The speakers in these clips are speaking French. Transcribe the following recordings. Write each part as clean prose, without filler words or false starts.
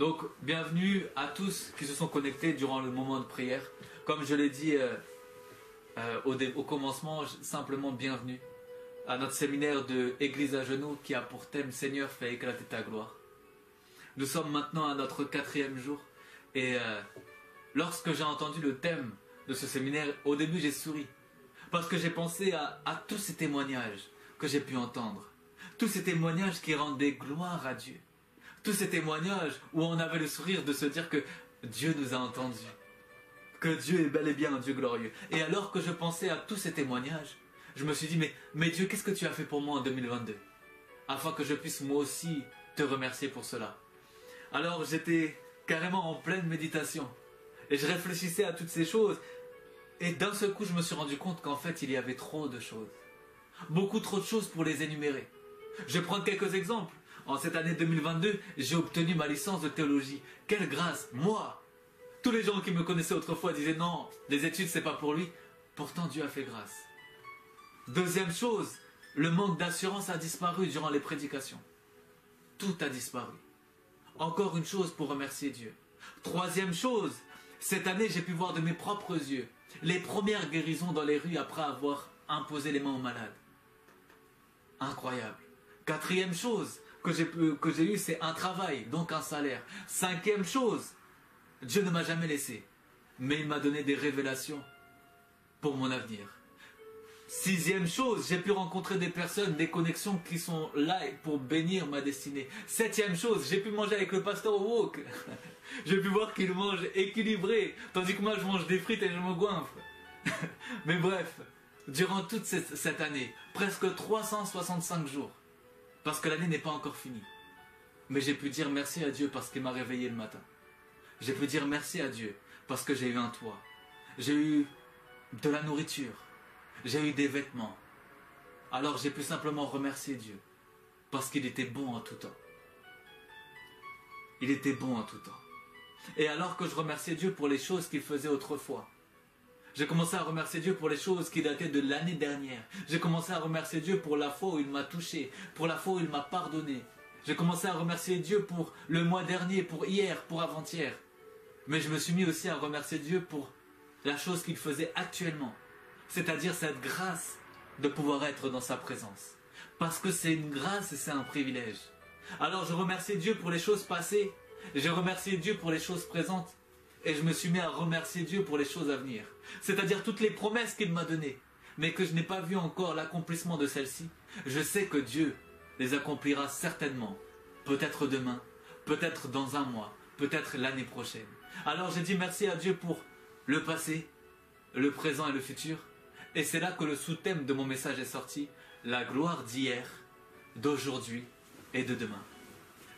Donc, bienvenue à tous qui se sont connectés durant le moment de prière. Comme je l'ai dit au commencement, simplement bienvenue à notre séminaire de Église à genoux qui a pour thème Seigneur, fais éclater ta gloire. Nous sommes maintenant à notre 4e jour et lorsque j'ai entendu le thème de ce séminaire, au début j'ai souri parce que j'ai pensé à tous ces témoignages que j'ai pu entendre, tous ces témoignages qui rendaient gloire à Dieu. Tous ces témoignages où on avait le sourire de se dire que Dieu nous a entendus, que Dieu est bel et bien un Dieu glorieux. Et alors que je pensais à tous ces témoignages, je me suis dit, mais Dieu, qu'est-ce que tu as fait pour moi en 2022 afin que je puisse moi aussi te remercier pour cela. Alors j'étais carrément en pleine méditation et je réfléchissais à toutes ces choses et d'un seul coup je me suis rendu compte qu'en fait il y avait trop de choses. Beaucoup trop de choses pour les énumérer. Je vais prendre quelques exemples. En cette année 2022, j'ai obtenu ma licence de théologie. Quelle grâce! Moi! Tous les gens qui me connaissaient autrefois disaient non, les études c'est pas pour lui. Pourtant Dieu a fait grâce. Deuxième chose, le manque d'assurance a disparu durant les prédications. Tout a disparu. Encore une chose pour remercier Dieu. Troisième chose, cette année j'ai pu voir de mes propres yeux les premières guérisons dans les rues après avoir imposé les mains aux malades. Incroyable. Quatrième chose que j'ai eu, c'est un travail, donc un salaire. Cinquième chose, Dieu ne m'a jamais laissé, mais il m'a donné des révélations pour mon avenir. Sixième chose, j'ai pu rencontrer des personnes, des connexions qui sont là pour bénir ma destinée. Septième chose, j'ai pu manger avec le pasteur au wok. J'ai pu voir qu'il mange équilibré, tandis que moi je mange des frites et je me goinfre. Mais bref, durant toute cette année, presque 365 jours, parce que l'année n'est pas encore finie. Mais j'ai pu dire merci à Dieu parce qu'il m'a réveillé le matin. J'ai pu dire merci à Dieu parce que j'ai eu un toit. J'ai eu de la nourriture. J'ai eu des vêtements. Alors j'ai pu simplement remercier Dieu parce qu'il était bon en tout temps. Il était bon en tout temps. Et alors que je remerciais Dieu pour les choses qu'il faisait autrefois, j'ai commencé à remercier Dieu pour les choses qui dataient de l'année dernière. J'ai commencé à remercier Dieu pour la fois où il m'a touché, pour la fois où il m'a pardonné. J'ai commencé à remercier Dieu pour le mois dernier, pour hier, pour avant-hier. Mais je me suis mis aussi à remercier Dieu pour la chose qu'il faisait actuellement. C'est-à-dire cette grâce de pouvoir être dans sa présence. Parce que c'est une grâce et c'est un privilège. Alors je remercie Dieu pour les choses passées. J'ai remercié Dieu pour les choses présentes. Et je me suis mis à remercier Dieu pour les choses à venir. C'est-à-dire toutes les promesses qu'il m'a données, mais que je n'ai pas vu encore l'accomplissement de celles-ci. Je sais que Dieu les accomplira certainement. Peut-être demain, peut-être dans un mois, peut-être l'année prochaine. Alors j'ai dit merci à Dieu pour le passé, le présent et le futur. Et c'est là que le sous-thème de mon message est sorti. La gloire d'hier, d'aujourd'hui et de demain.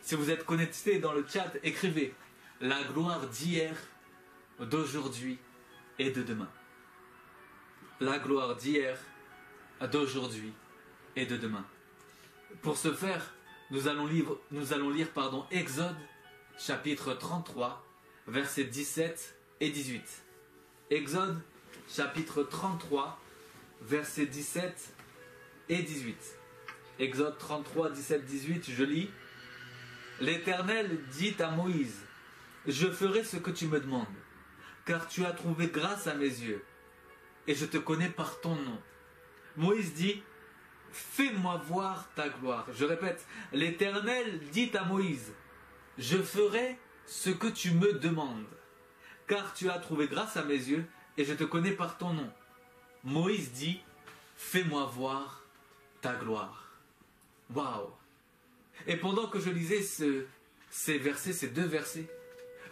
Si vous êtes connectés dans le chat, écrivez la gloire d'hier, d'aujourd'hui et de demain. La gloire d'hier, d'aujourd'hui et de demain. Pour ce faire, nous allons lire Exode, chapitre 33, versets 17 et 18. Exode, chapitre 33, versets 17 et 18. Exode 33, 17, 18, je lis. L'Éternel dit à Moïse, je ferai ce que tu me demandes, car tu as trouvé grâce à mes yeux, et je te connais par ton nom. Moïse dit, fais-moi voir ta gloire. Je répète, l'Éternel dit à Moïse, je ferai ce que tu me demandes, car tu as trouvé grâce à mes yeux, et je te connais par ton nom. Moïse dit, fais-moi voir ta gloire. Waouh! Et pendant que je lisais ces versets, ces deux versets,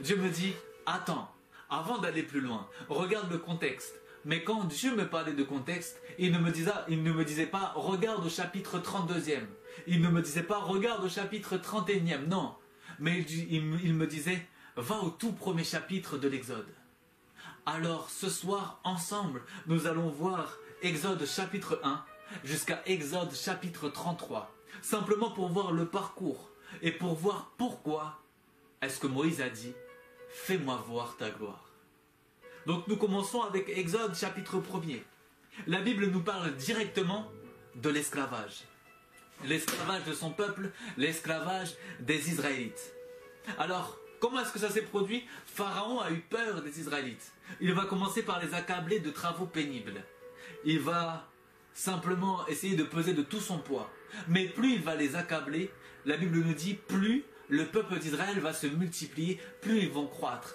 Dieu me dit, attends, avant d'aller plus loin, regarde le contexte. Mais quand Dieu me parlait de contexte, il ne me disait pas, regarde au chapitre 32e. Il ne me disait pas, regarde au chapitre 31e. Non. Mais il me disait, va au tout premier chapitre de l'Exode. Alors ce soir, ensemble, nous allons voir Exode chapitre 1 jusqu'à Exode chapitre 33. Simplement pour voir le parcours et pour voir pourquoi est-ce que Moïse a dit « Fais-moi voir ta gloire ». Donc nous commençons avec Exode chapitre 1er. La Bible nous parle directement de l'esclavage. L'esclavage de son peuple, l'esclavage des Israélites. Alors, Comment est-ce que ça s'est produit? Pharaon a eu peur des Israélites. Il va commencer par les accabler de travaux pénibles. Il va simplement essayer de peser de tout son poids. Mais plus il va les accabler, la Bible nous dit, plus le peuple d'Israël va se multiplier, plus ils vont croître.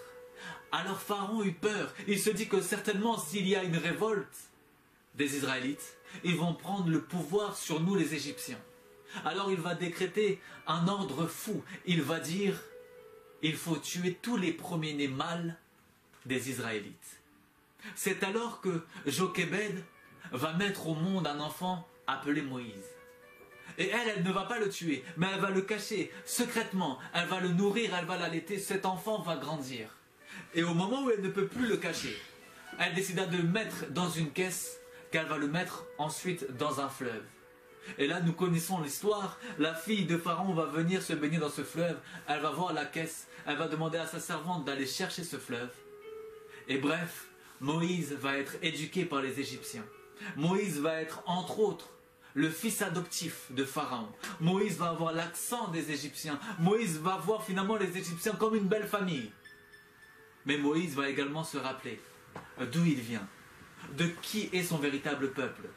Alors Pharaon eut peur. Il se dit que certainement s'il y a une révolte des Israélites, ils vont prendre le pouvoir sur nous les Égyptiens. Alors il va décréter un ordre fou. Il va dire, il faut tuer tous les premiers-nés mâles des Israélites. C'est alors que Jochébed va mettre au monde un enfant appelé Moïse. Et elle ne va pas le tuer, mais elle va le cacher secrètement. Elle va le nourrir, elle va l'allaiter. Cet enfant va grandir. Et au moment où elle ne peut plus le cacher, elle décida de le mettre dans une caisse, qu'elle va le mettre ensuite dans un fleuve. Et là, nous connaissons l'histoire. La fille de Pharaon va venir se baigner dans ce fleuve. Elle va voir la caisse. Elle va demander à sa servante d'aller chercher ce fleuve. Et bref, Moïse va être éduqué par les Égyptiens. Moïse va être, entre autres, le fils adoptif de Pharaon. Moïse va avoir l'accent des Égyptiens. Moïse va voir finalement les Égyptiens comme une belle famille. Mais Moïse va également se rappeler d'où il vient, de qui est son véritable peuple.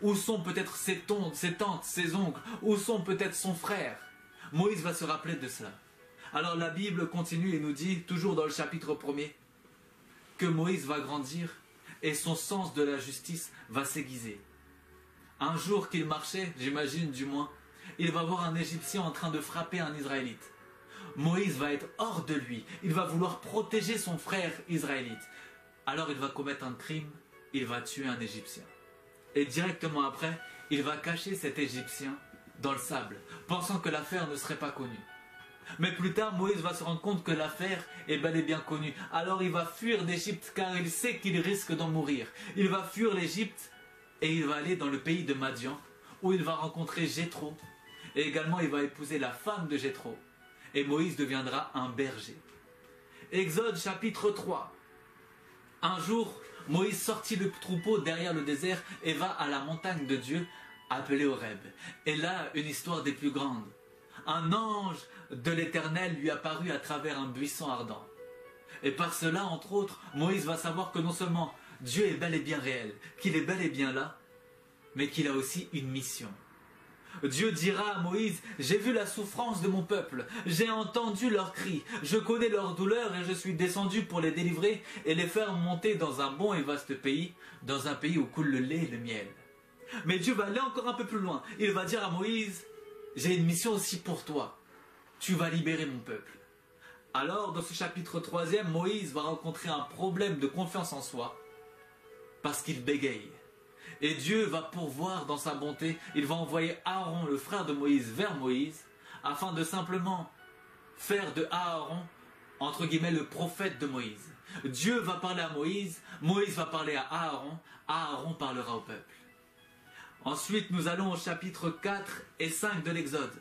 Où sont peut-être ses tantes, ses oncles, où sont peut-être son frère. Moïse va se rappeler de cela. Alors la Bible continue et nous dit, toujours dans le chapitre 1er, que Moïse va grandir et son sens de la justice va s'aiguiser. Un jour qu'il marchait, j'imagine du moins, il va voir un Égyptien en train de frapper un Israélite. Moïse va être hors de lui, il va vouloir protéger son frère israélite. Alors il va commettre un crime, il va tuer un Égyptien. Et directement après, il va cacher cet Égyptien dans le sable, pensant que l'affaire ne serait pas connue. Mais plus tard, Moïse va se rendre compte que l'affaire est bel et bien connue. Alors il va fuir d'Égypte car il sait qu'il risque d'en mourir. Il va fuir l'Égypte et il va aller dans le pays de Madian où il va rencontrer Jéthro. Et également il va épouser la femme de Jéthro. Et Moïse deviendra un berger. Exode chapitre 3. Un jour, Moïse sortit le troupeau derrière le désert et va à la montagne de Dieu appelée Horeb. Et là, une histoire des plus grandes. Un ange de l'Éternel lui apparut à travers un buisson ardent. Et par cela, entre autres, Moïse va savoir que non seulement Dieu est bel et bien réel, qu'il est bel et bien là, mais qu'il a aussi une mission. Dieu dira à Moïse, j'ai vu la souffrance de mon peuple, j'ai entendu leurs cris, je connais leur douleur et je suis descendu pour les délivrer et les faire monter dans un bon et vaste pays, dans un pays où coule le lait et le miel. Mais Dieu va aller encore un peu plus loin. Il va dire à Moïse, j'ai une mission aussi pour toi. Tu vas libérer mon peuple. Alors, dans ce chapitre 3e, Moïse va rencontrer un problème de confiance en soi parce qu'il bégaye. Et Dieu va pourvoir dans sa bonté. Il va envoyer Aaron, le frère de Moïse, vers Moïse afin de simplement faire de Aaron, entre guillemets, le prophète de Moïse. Dieu va parler à Moïse, Moïse va parler à Aaron parlera au peuple. Ensuite, nous allons au chapitre 4 et 5 de l'Exode.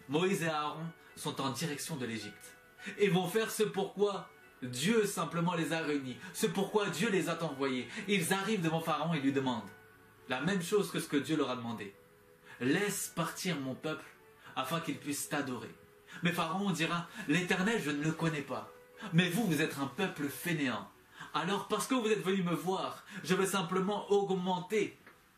Moïse et Aaron sont en direction de l'Égypte. Ils vont faire ce pourquoi Dieu simplement les a réunis, ce pourquoi Dieu les a envoyés. Ils arrivent devant Pharaon et lui demandent la même chose que ce que Dieu leur a demandé. Laisse partir mon peuple afin qu'ils puissent t'adorer. Mais Pharaon dira, l'Éternel je ne le connais pas. Mais vous, vous êtes un peuple fainéant. Alors parce que vous êtes venus me voir, je vais simplement augmenter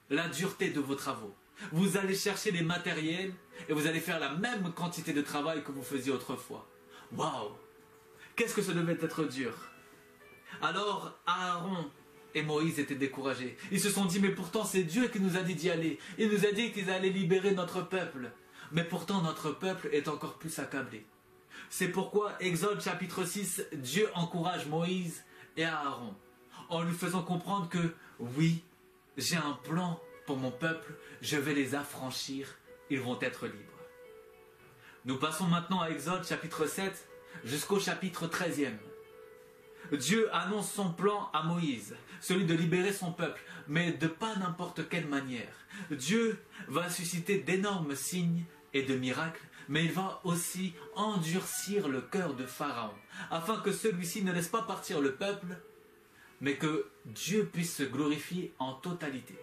la dureté de vos travaux. Vous allez chercher les matériels et vous allez faire la même quantité de travail que vous faisiez autrefois. Waouh! Qu'est-ce que ça devait être dur! Alors Aaron et Moïse étaient découragés. Ils se sont dit, mais pourtant c'est Dieu qui nous a dit d'y aller. Il nous a dit qu'ils allaient libérer notre peuple. Mais pourtant notre peuple est encore plus accablé. C'est pourquoi, Exode chapitre 6, Dieu encourage Moïse et Aaron en lui faisant comprendre que, oui, j'ai un plan pour mon peuple, je vais les affranchir, ils vont être libres. Nous passons maintenant à Exode chapitre 7 jusqu'au chapitre 13e. Dieu annonce son plan à Moïse, celui de libérer son peuple, mais de pas n'importe quelle manière. Dieu va susciter d'énormes signes et de miracles, mais il va aussi endurcir le cœur de Pharaon, afin que celui-ci ne laisse pas partir le peuple, mais que Dieu puisse se glorifier en totalité.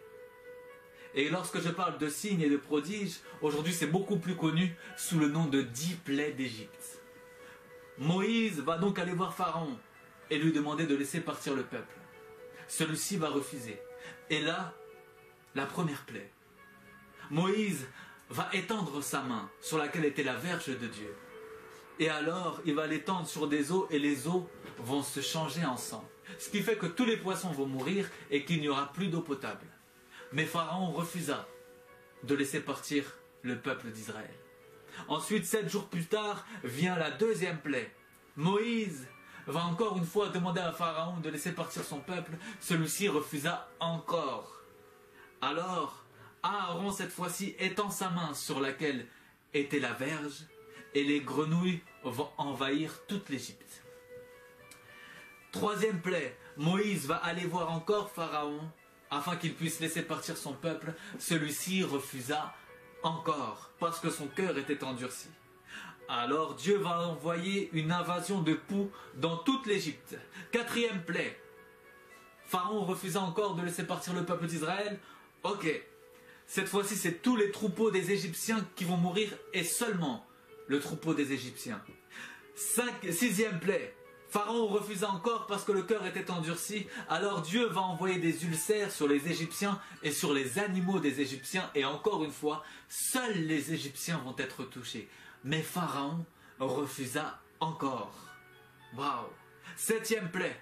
Et lorsque je parle de signes et de prodiges, aujourd'hui c'est beaucoup plus connu sous le nom de 10 plaies d'Égypte. Moïse va donc aller voir Pharaon et lui demander de laisser partir le peuple. Celui-ci va refuser. Et là, la première plaie. Moïse va étendre sa main sur laquelle était la verge de Dieu. Et alors, il va l'étendre sur des eaux et les eaux vont se changer en sang. Ce qui fait que tous les poissons vont mourir et qu'il n'y aura plus d'eau potable. Mais Pharaon refusa de laisser partir le peuple d'Israël. Ensuite, 7 jours plus tard, vient la deuxième plaie. Moïse va encore une fois demander à Pharaon de laisser partir son peuple. Celui-ci refusa encore. Alors, Aaron, cette fois-ci, étend sa main sur laquelle était la verge, et les grenouilles vont envahir toute l'Égypte. Troisième plaie, Moïse va aller voir encore Pharaon, afin qu'il puisse laisser partir son peuple. Celui-ci refusa encore, parce que son cœur était endurci. Alors Dieu va envoyer une invasion de poux dans toute l'Égypte. Quatrième plaie, Pharaon refusa encore de laisser partir le peuple d'Israël. Ok, cette fois-ci c'est tous les troupeaux des Égyptiens qui vont mourir et seulement le troupeau des Égyptiens. Sixième plaie, Pharaon refusa encore parce que le cœur était endurci. Alors Dieu va envoyer des ulcères sur les Égyptiens et sur les animaux des Égyptiens. Et encore une fois, seuls les Égyptiens vont être touchés. Mais Pharaon refusa encore. Waouh! Septième plaie,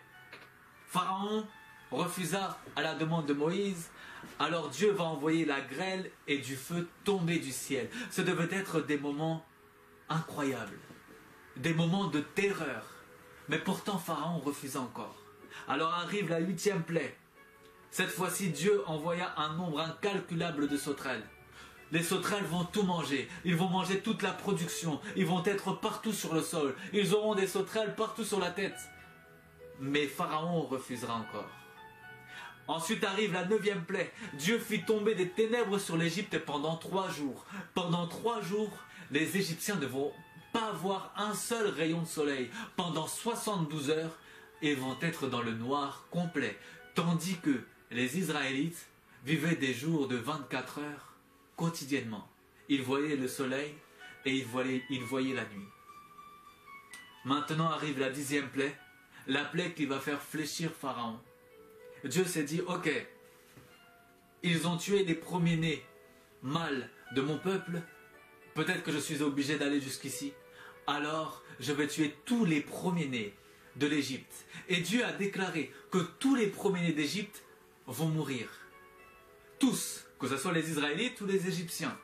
Pharaon refusa à la demande de Moïse. Alors Dieu va envoyer la grêle et du feu tomber du ciel. Ce devaient être des moments incroyables, des moments de terreur. Mais pourtant Pharaon refusa encore. Alors arrive la huitième plaie. Cette fois-ci, Dieu envoya un nombre incalculable de sauterelles. Les sauterelles vont tout manger. Ils vont manger toute la production. Ils vont être partout sur le sol. Ils auront des sauterelles partout sur la tête. Mais Pharaon refusera encore. Ensuite arrive la neuvième plaie. Dieu fit tomber des ténèbres sur l'Égypte pendant 3 jours. Pendant 3 jours, les Égyptiens ne vont pas voir un seul rayon de soleil. Pendant 72 heures, ils vont être dans le noir complet. Tandis que les Israélites vivaient des jours de 24 heures quotidiennement. Ils voyaient le soleil et ils voyaient la nuit. Maintenant arrive la 10e plaie. La plaie qui va faire fléchir Pharaon. Dieu s'est dit, ok, ils ont tué les premiers-nés mâles de mon peuple, peut-être que je suis obligé d'aller jusqu'ici, alors je vais tuer tous les premiers-nés de l'Égypte. Et Dieu a déclaré que tous les premiers-nés d'Égypte vont mourir. Tous, que ce soit les Israélites ou les Égyptiens.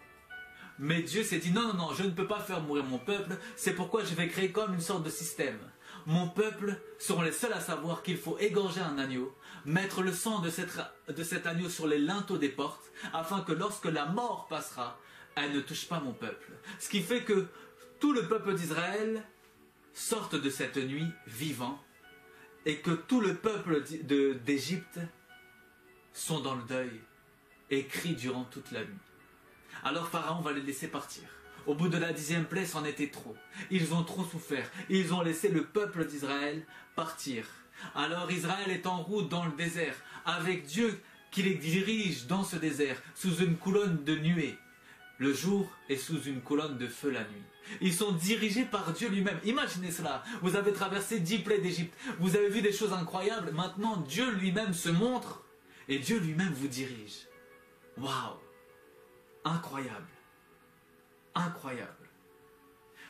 Mais Dieu s'est dit, non, non, non, je ne peux pas faire mourir mon peuple, c'est pourquoi je vais créer comme une sorte de système. Mon peuple seront les seuls à savoir qu'il faut égorger un agneau, mettre le sang de cet agneau sur les linteaux des portes, afin que lorsque la mort passera, elle ne touche pas mon peuple. Ce qui fait que tout le peuple d'Israël sorte de cette nuit vivant, et que tout le peuple d'Égypte sont dans le deuil et crient durant toute la nuit. Alors Pharaon va les laisser partir. Au bout de la 10e plaie, c'en était trop. Ils ont trop souffert. Ils ont laissé le peuple d'Israël partir. Alors Israël est en route dans le désert, avec Dieu qui les dirige dans ce désert, sous une colonne de nuée le jour et sous une colonne de feu la nuit. Ils sont dirigés par Dieu lui-même. Imaginez cela. Vous avez traversé 10 plaies d'Égypte. Vous avez vu des choses incroyables. Maintenant, Dieu lui-même se montre et Dieu lui-même vous dirige. Waouh! Incroyable. Incroyable.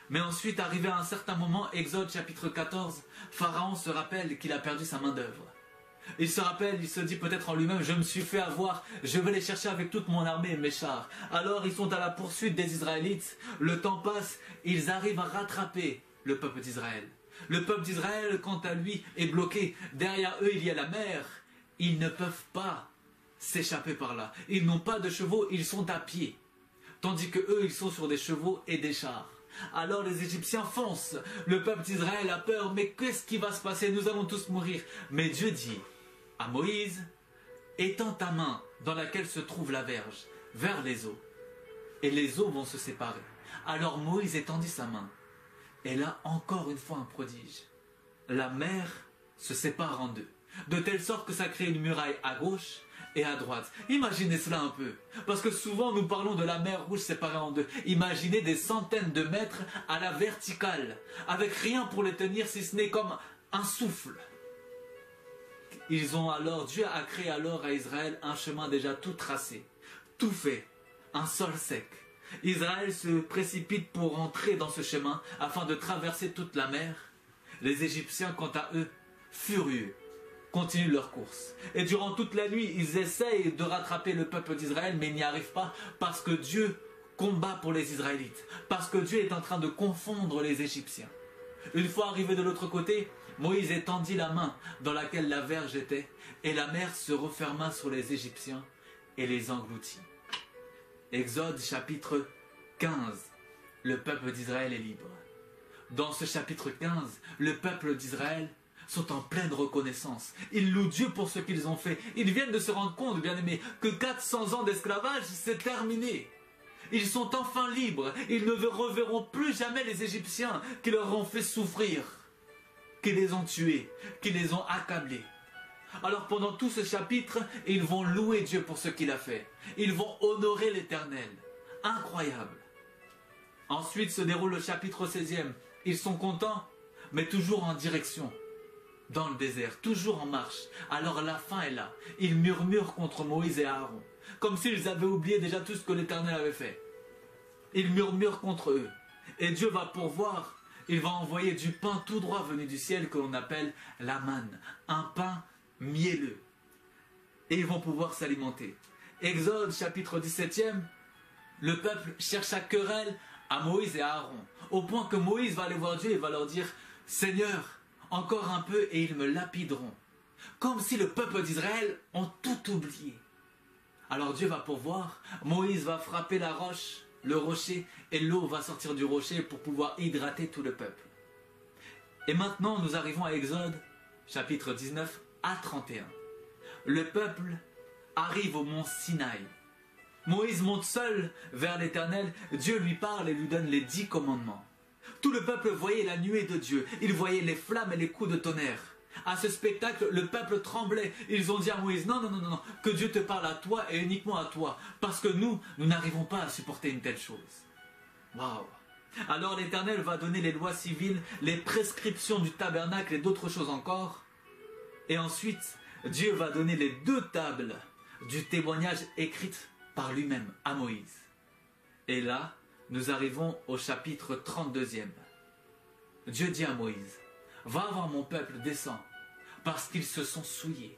Mais ensuite, arrivé à un certain moment, Exode chapitre 14, Pharaon se rappelle qu'il a perdu sa main d'œuvre. Il se rappelle, il se dit peut-être en lui-même, je me suis fait avoir, je vais les chercher avec toute mon armée et mes chars. Alors ils sont à la poursuite des Israélites, le temps passe, ils arrivent à rattraper le peuple d'Israël. Le peuple d'Israël, quant à lui, est bloqué. Derrière eux, il y a la mer. Ils ne peuvent pas s'échapper par là. Ils n'ont pas de chevaux, ils sont à pied. Tandis que eux, ils sont sur des chevaux et des chars. Alors les Égyptiens foncent. Le peuple d'Israël a peur. Mais qu'est-ce qui va se passer? Nous allons tous mourir. Mais Dieu dit à Moïse, étends ta main dans laquelle se trouve la verge vers les eaux. Et les eaux vont se séparer. Alors Moïse étendit sa main. Et là, encore une fois un prodige. La mer se sépare en deux. de telle sorte que ça crée une muraille à gauche et à droite. Imaginez cela un peu, parce que souvent nous parlons de la mer Rouge séparée en deux. Imaginez des centaines de mètres à la verticale, avec rien pour les tenir si ce n'est comme un souffle. Dieu a créé alors à Israël un chemin déjà tout tracé, tout fait, un sol sec. Israël se précipite pour entrer dans ce chemin afin de traverser toute la mer. Les Égyptiens, quant à eux, furieux, continuent leur course. Et durant toute la nuit, ils essayent de rattraper le peuple d'Israël, mais ils n'y arrivent pas parce que Dieu combat pour les Israélites, parce que Dieu est en train de confondre les Égyptiens. Une fois arrivé de l'autre côté, Moïse étendit la main dans laquelle la verge était, et la mer se referma sur les Égyptiens et les engloutit. Exode chapitre 15, le peuple d'Israël est libre. Dans ce chapitre 15, le peuple d'Israël sont en pleine reconnaissance. Ils louent Dieu pour ce qu'ils ont fait. Ils viennent de se rendre compte, bien-aimés, que 400 ans d'esclavage, c'est terminé. Ils sont enfin libres. Ils ne reverront plus jamais les Égyptiens qui leur ont fait souffrir, qui les ont tués, qui les ont accablés. Alors pendant tout ce chapitre, ils vont louer Dieu pour ce qu'il a fait. Ils vont honorer l'Éternel. Incroyable. Ensuite se déroule le chapitre 16e. Ils sont contents, mais toujours en direction, dans le désert, toujours en marche. Alors la fin est là. Ils murmurent contre Moïse et Aaron, comme s'ils avaient oublié déjà tout ce que l'Éternel avait fait. Ils murmurent contre eux. Et Dieu va pourvoir. Il va envoyer du pain tout droit venu du ciel que l'on appelle la manne, un pain mielleux. Et ils vont pouvoir s'alimenter. Exode chapitre 17e, le peuple cherche à querelle à Moïse et à Aaron, au point que Moïse va aller voir Dieu et va leur dire « Seigneur, encore un peu et ils me lapideront. » Comme si le peuple d'Israël ont tout oublié. Alors Dieu va pourvoir, Moïse va frapper la roche, le rocher, et l'eau va sortir du rocher pour pouvoir hydrater tout le peuple. Et maintenant nous arrivons à Exode chapitre 19 à 31. Le peuple arrive au mont Sinaï. Moïse monte seul vers l'Éternel, Dieu lui parle et lui donne les 10 commandements. Tout le peuple voyait la nuée de Dieu, il voyait les flammes et les coups de tonnerre. À ce spectacle, le peuple tremblait. Ils ont dit à Moïse, non, que Dieu te parle à toi et uniquement à toi, parce que nous n'arrivons pas à supporter une telle chose. Waouh! Alors l'Éternel va donner les lois civiles, les prescriptions du tabernacle et d'autres choses encore. Et ensuite, Dieu va donner les 2 tables du témoignage écrites par lui-même à Moïse. Et là, nous arrivons au chapitre 32e. Dieu dit à Moïse, va voir mon peuple, descend, parce qu'ils se sont souillés.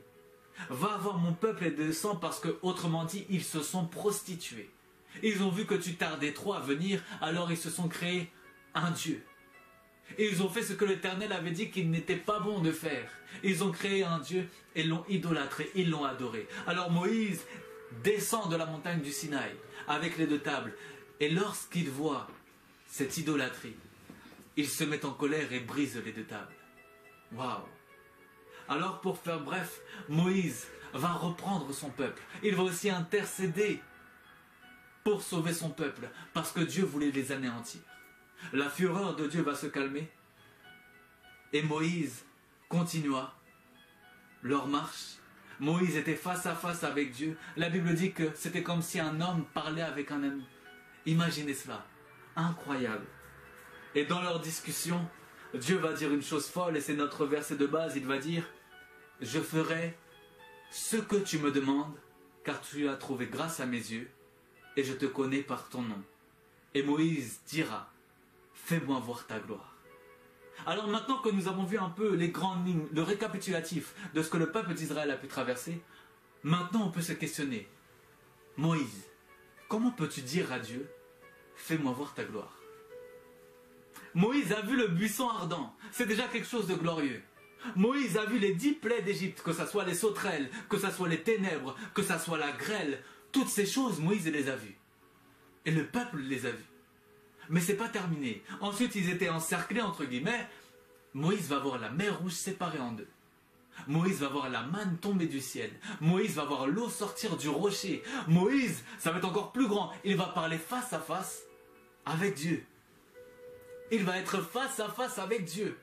Va voir mon peuple et descend parce que, autrement dit, ils se sont prostitués. Ils ont vu que tu tardais trop à venir, alors ils se sont créés un Dieu. Et ils ont fait ce que l'Éternel avait dit qu'il n'était pas bon de faire. Ils ont créé un Dieu et l'ont idolâtré, ils l'ont adoré. Alors Moïse descend de la montagne du Sinaï avec les 2 tables. Et lorsqu'il voit cette idolâtrie, il se met en colère et brise les 2 tables. Waouh! Alors pour faire bref, Moïse va reprendre son peuple. Il va aussi intercéder pour sauver son peuple, parce que Dieu voulait les anéantir. La fureur de Dieu va se calmer. Et Moïse continua leur marche. Moïse était face à face avec Dieu. La Bible dit que c'était comme si un homme parlait avec un ami. Imaginez cela. Incroyable. Et dans leur discussion, Dieu va dire une chose folle, et c'est notre verset de base. Il va dire, « Je ferai ce que tu me demandes, car tu as trouvé grâce à mes yeux, et je te connais par ton nom. » Et Moïse dira, « Fais-moi voir ta gloire. » Alors maintenant que nous avons vu un peu les grandes lignes, le récapitulatif de ce que le peuple d'Israël a pu traverser, maintenant on peut se questionner. Moïse, comment peux-tu dire à Dieu, « Fais-moi voir ta gloire » ? Moïse a vu le buisson ardent, c'est déjà quelque chose de glorieux. Moïse a vu les 10 plaies d'Égypte, que ce soit les sauterelles, que ce soit les ténèbres, que ce soit la grêle. Toutes ces choses, Moïse les a vues. Et le peuple les a vues. Mais ce n'est pas terminé. Ensuite, ils étaient encerclés, entre guillemets. Moïse va voir la mer Rouge séparée en 2. Moïse va voir la manne tomber du ciel. Moïse va voir l'eau sortir du rocher. Moïse, ça va être encore plus grand. Il va parler face à face avec Dieu. Il va être face à face avec Dieu.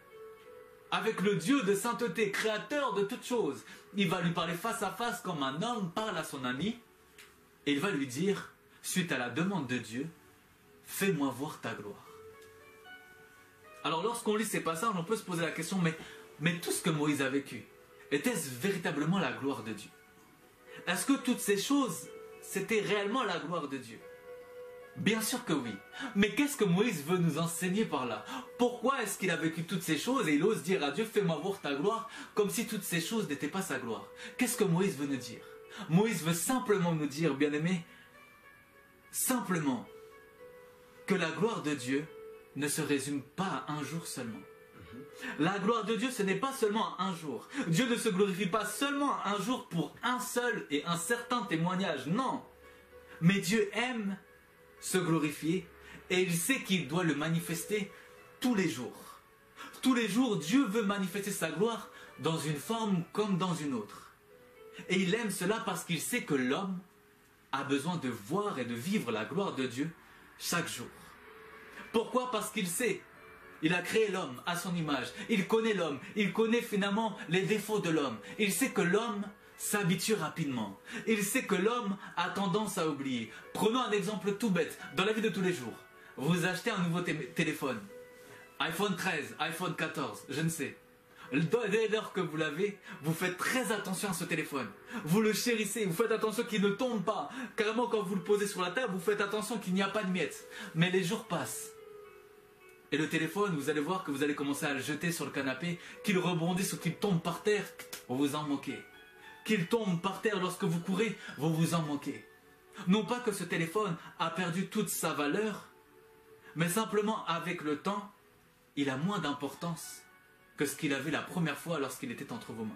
avec le Dieu de sainteté, créateur de toutes choses. Il va lui parler face à face comme un homme parle à son ami. Et il va lui dire, suite à la demande de Dieu, fais-moi voir ta gloire. Alors lorsqu'on lit ces passages, on peut se poser la question, mais tout ce que Moïse a vécu, était-ce véritablement la gloire de Dieu? Est-ce que toutes ces choses, c'était réellement la gloire de Dieu? Bien sûr que oui. Mais qu'est-ce que Moïse veut nous enseigner par là? Pourquoi est-ce qu'il a vécu toutes ces choses et il ose dire à Dieu, fais-moi voir ta gloire, comme si toutes ces choses n'étaient pas sa gloire? Qu'est-ce que Moïse veut nous dire? Moïse veut simplement nous dire, bien-aimés, simplement que la gloire de Dieu ne se résume pas à un jour seulement. La gloire de Dieu, ce n'est pas seulement un jour. Dieu ne se glorifie pas seulement un jour pour un seul et un certain témoignage, non. Mais Dieu aime se glorifier et il sait qu'il doit le manifester tous les jours. Tous les jours, Dieu veut manifester sa gloire dans une forme comme dans une autre. Et il aime cela parce qu'il sait que l'homme a besoin de voir et de vivre la gloire de Dieu chaque jour. Pourquoi? Parce qu'il sait. Il a créé l'homme à son image. Il connaît l'homme. Il connaît finalement les défauts de l'homme. Il sait que l'homme s'habitue rapidement. Il sait que l'homme a tendance à oublier. Prenons un exemple tout bête. Dans la vie de tous les jours, vous achetez un nouveau téléphone. iPhone 13, iPhone 14, je ne sais. Dès lors que vous l'avez, vous faites très attention à ce téléphone. Vous le chérissez, vous faites attention qu'il ne tombe pas. Carrément, quand vous le posez sur la table, vous faites attention qu'il n'y a pas de miettes. Mais les jours passent. Et le téléphone, vous allez voir que vous allez commencer à le jeter sur le canapé, qu'il rebondisse ou qu'il tombe par terre, vous vous en moquez. Qu'il tombe par terre lorsque vous courez, vous vous en moquez. Non pas que ce téléphone a perdu toute sa valeur, mais simplement avec le temps, il a moins d'importance que ce qu'il avait la première fois lorsqu'il était entre vos mains.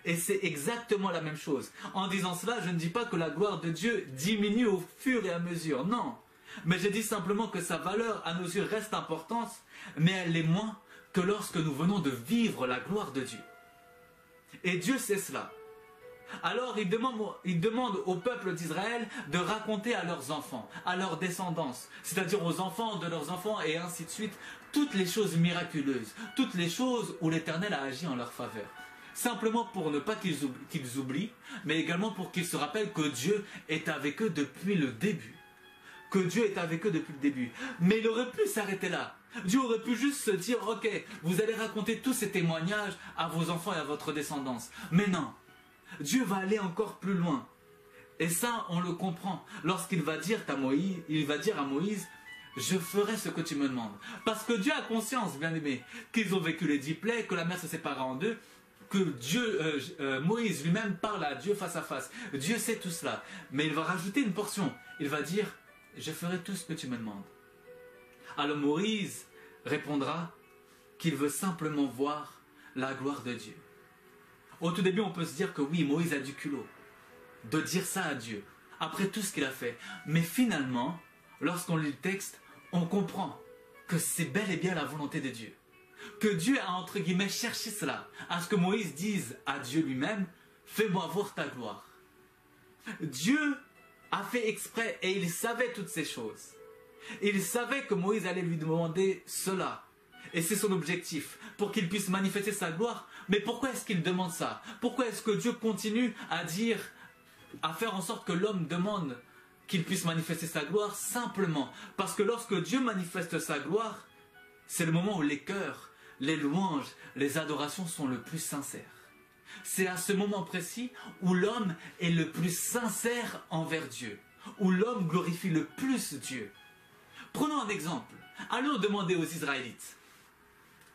Et c'est exactement la même chose. En disant cela, je ne dis pas que la gloire de Dieu diminue au fur et à mesure, non. Mais je dis simplement que sa valeur à nos yeux reste importante, mais elle l'est moins que lorsque nous venons de vivre la gloire de Dieu. Et Dieu sait cela. Alors il demande au peuple d'Israël de raconter à leurs enfants, à leur descendance, c'est-à-dire aux enfants de leurs enfants et ainsi de suite, toutes les choses miraculeuses, toutes les choses où l'Éternel a agi en leur faveur. Simplement pour ne pas qu'ils oublient, mais également pour qu'ils se rappellent que Dieu est avec eux depuis le début. Que Dieu est avec eux depuis le début. Mais il aurait pu s'arrêter là. Dieu aurait pu juste se dire, ok, vous allez raconter tous ces témoignages à vos enfants et à votre descendance. Mais non, Dieu va aller encore plus loin. Et ça, on le comprend. Lorsqu'il va dire à Moïse, je ferai ce que tu me demandes. Parce que Dieu a conscience, bien aimé, qu'ils ont vécu les 10 plaies, que la mer se sépara en deux, que Moïse lui-même parle à Dieu face à face. Dieu sait tout cela. Mais il va rajouter une portion. Il va dire, je ferai tout ce que tu me demandes. Alors Moïse répondra qu'il veut simplement voir la gloire de Dieu. Au tout début, on peut se dire que oui, Moïse a du culot de dire ça à Dieu, après tout ce qu'il a fait. Mais finalement, lorsqu'on lit le texte, on comprend que c'est bel et bien la volonté de Dieu. Que Dieu a, entre guillemets, cherché cela, à ce que Moïse dise à Dieu lui-même, fais-moi voir ta gloire. Dieu a fait exprès et il savait toutes ces choses. Il savait que Moïse allait lui demander cela. Et c'est son objectif, pour qu'il puisse manifester sa gloire. Mais pourquoi est-ce qu'il demande ça? Pourquoi est-ce que Dieu continue à dire, à faire en sorte que l'homme demande qu'il puisse manifester sa gloire? Simplement parce que lorsque Dieu manifeste sa gloire, c'est le moment où les cœurs, les louanges, les adorations sont le plus sincères. C'est à ce moment précis où l'homme est le plus sincère envers Dieu, où l'homme glorifie le plus Dieu. Prenons un exemple. Allons demander aux Israélites.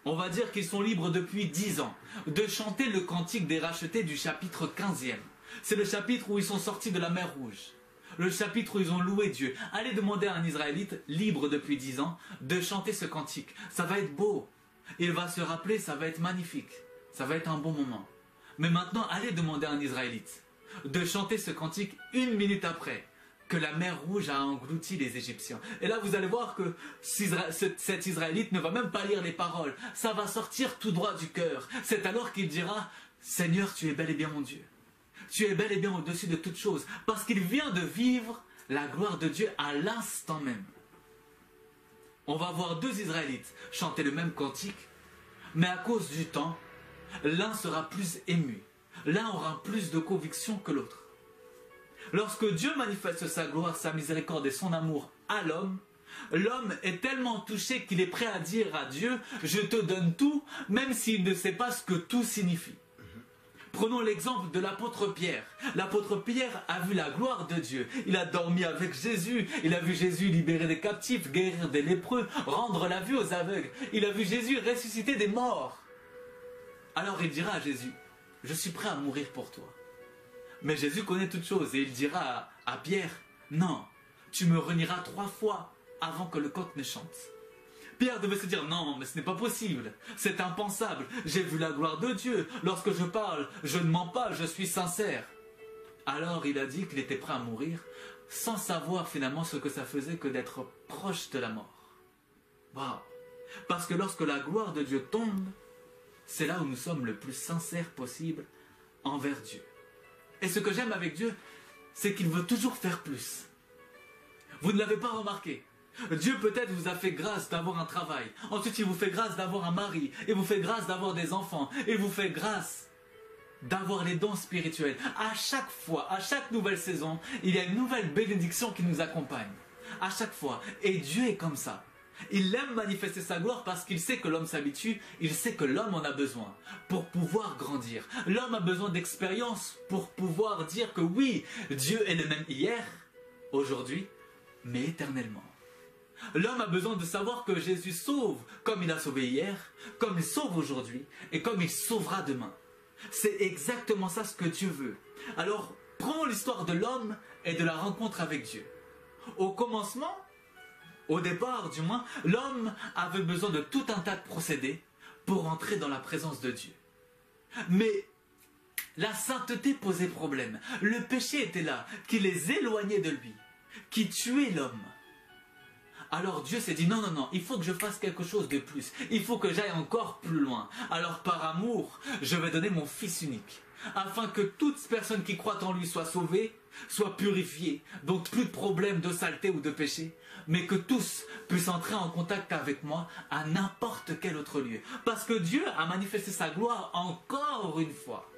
On va dire qu'ils sont libres depuis 10 ans de chanter le cantique des rachetés du chapitre 15e. C'est le chapitre où ils sont sortis de la mer Rouge. Le chapitre où ils ont loué Dieu. Allez demander à un Israélite libre depuis 10 ans de chanter ce cantique. Ça va être beau. Il va se rappeler, ça va être magnifique. Ça va être un bon moment. Mais maintenant, allez demander à un Israélite de chanter ce cantique 1 minute après que la mer Rouge a englouti les Égyptiens. Et là, vous allez voir que cet Israélite ne va même pas lire les paroles. Ça va sortir tout droit du cœur. C'est alors qu'il dira, Seigneur, tu es bel et bien mon Dieu. Tu es bel et bien au-dessus de toutes choses. Parce qu'il vient de vivre la gloire de Dieu à l'instant même. On va voir 2 Israélites chanter le même cantique. Mais à cause du temps, l'un sera plus ému. L'un aura plus de conviction que l'autre. Lorsque Dieu manifeste sa gloire, sa miséricorde et son amour à l'homme, l'homme est tellement touché qu'il est prêt à dire à Dieu « Je te donne tout », même s'il ne sait pas ce que tout signifie. Prenons l'exemple de l'apôtre Pierre. L'apôtre Pierre a vu la gloire de Dieu. Il a dormi avec Jésus. Il a vu Jésus libérer des captifs, guérir des lépreux, rendre la vue aux aveugles. Il a vu Jésus ressusciter des morts. Alors il dira à Jésus, « Je suis prêt à mourir pour toi. » Mais Jésus connaît toutes choses et il dira à Pierre, « Non, tu me renieras 3 fois avant que le coq ne chante. » Pierre devait se dire, non, mais ce n'est pas possible, c'est impensable, j'ai vu la gloire de Dieu, lorsque je parle, je ne mens pas, je suis sincère. Alors il a dit qu'il était prêt à mourir, sans savoir finalement ce que ça faisait que d'être proche de la mort. Waouh! Parce que lorsque la gloire de Dieu tombe, c'est là où nous sommes le plus sincères possible envers Dieu. Et ce que j'aime avec Dieu, c'est qu'il veut toujours faire plus. Vous ne l'avez pas remarqué? Dieu peut-être vous a fait grâce d'avoir un travail. Ensuite, il vous fait grâce d'avoir un mari. Il vous fait grâce d'avoir des enfants. Il vous fait grâce d'avoir les dons spirituels. À chaque fois, à chaque nouvelle saison, il y a une nouvelle bénédiction qui nous accompagne. À chaque fois. Et Dieu est comme ça. Il aime manifester sa gloire parce qu'il sait que l'homme s'habitue. Il sait que l'homme en a besoin pour pouvoir grandir. L'homme a besoin d'expérience pour pouvoir dire que oui, Dieu est le même hier, aujourd'hui, mais éternellement. L'homme a besoin de savoir que Jésus sauve comme il a sauvé hier, comme il sauve aujourd'hui et comme il sauvera demain. C'est exactement ça ce que Dieu veut. Alors, prenons l'histoire de l'homme et de la rencontre avec Dieu. Au commencement, au départ du moins, l'homme avait besoin de tout un tas de procédés pour entrer dans la présence de Dieu. Mais la sainteté posait problème. Le péché était là, qui les éloignait de lui, qui tuait l'homme. Alors Dieu s'est dit, non, non, non, il faut que je fasse quelque chose de plus. Il faut que j'aille encore plus loin. Alors par amour, je vais donner mon Fils unique. Afin que toute personne qui croit en lui soit sauvée, soit purifiée. Donc plus de problèmes de saleté ou de péché. Mais que tous puissent entrer en contact avec moi à n'importe quel autre lieu. Parce que Dieu a manifesté sa gloire encore une fois.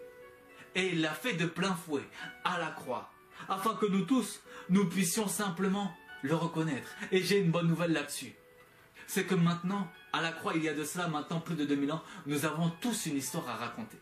Et il l'a fait de plein fouet, à la croix. Afin que nous tous, nous puissions simplement le reconnaître. Et j'ai une bonne nouvelle là-dessus. C'est que maintenant, à la croix, il y a de cela maintenant plus de 2000 ans, nous avons tous une histoire à raconter.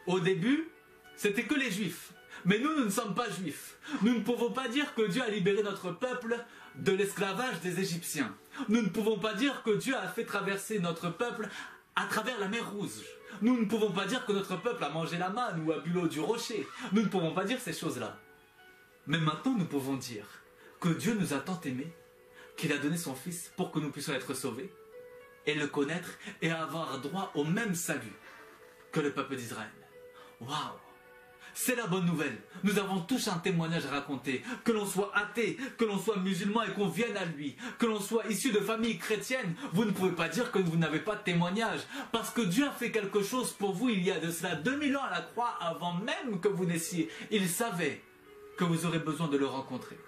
Au début, c'était que les Juifs. Mais nous, nous ne sommes pas Juifs. Nous ne pouvons pas dire que Dieu a libéré notre peuple de l'esclavage des Égyptiens. Nous ne pouvons pas dire que Dieu a fait traverser notre peuple à travers la mer Rouge. Nous ne pouvons pas dire que notre peuple a mangé la manne ou a bu l'eau du rocher. Nous ne pouvons pas dire ces choses-là. Mais maintenant, nous pouvons dire que Dieu nous a tant aimés qu'il a donné son Fils pour que nous puissions être sauvés et le connaître et avoir droit au même salut que le peuple d'Israël. Waouh! C'est la bonne nouvelle. Nous avons tous un témoignage à raconter. Que l'on soit athée, que l'on soit musulman et qu'on vienne à lui, que l'on soit issu de famille chrétienne, vous ne pouvez pas dire que vous n'avez pas de témoignage. Parce que Dieu a fait quelque chose pour vous il y a de cela 2000 ans à la croix avant même que vous naissiez. Il savait que vous aurez besoin de le rencontrer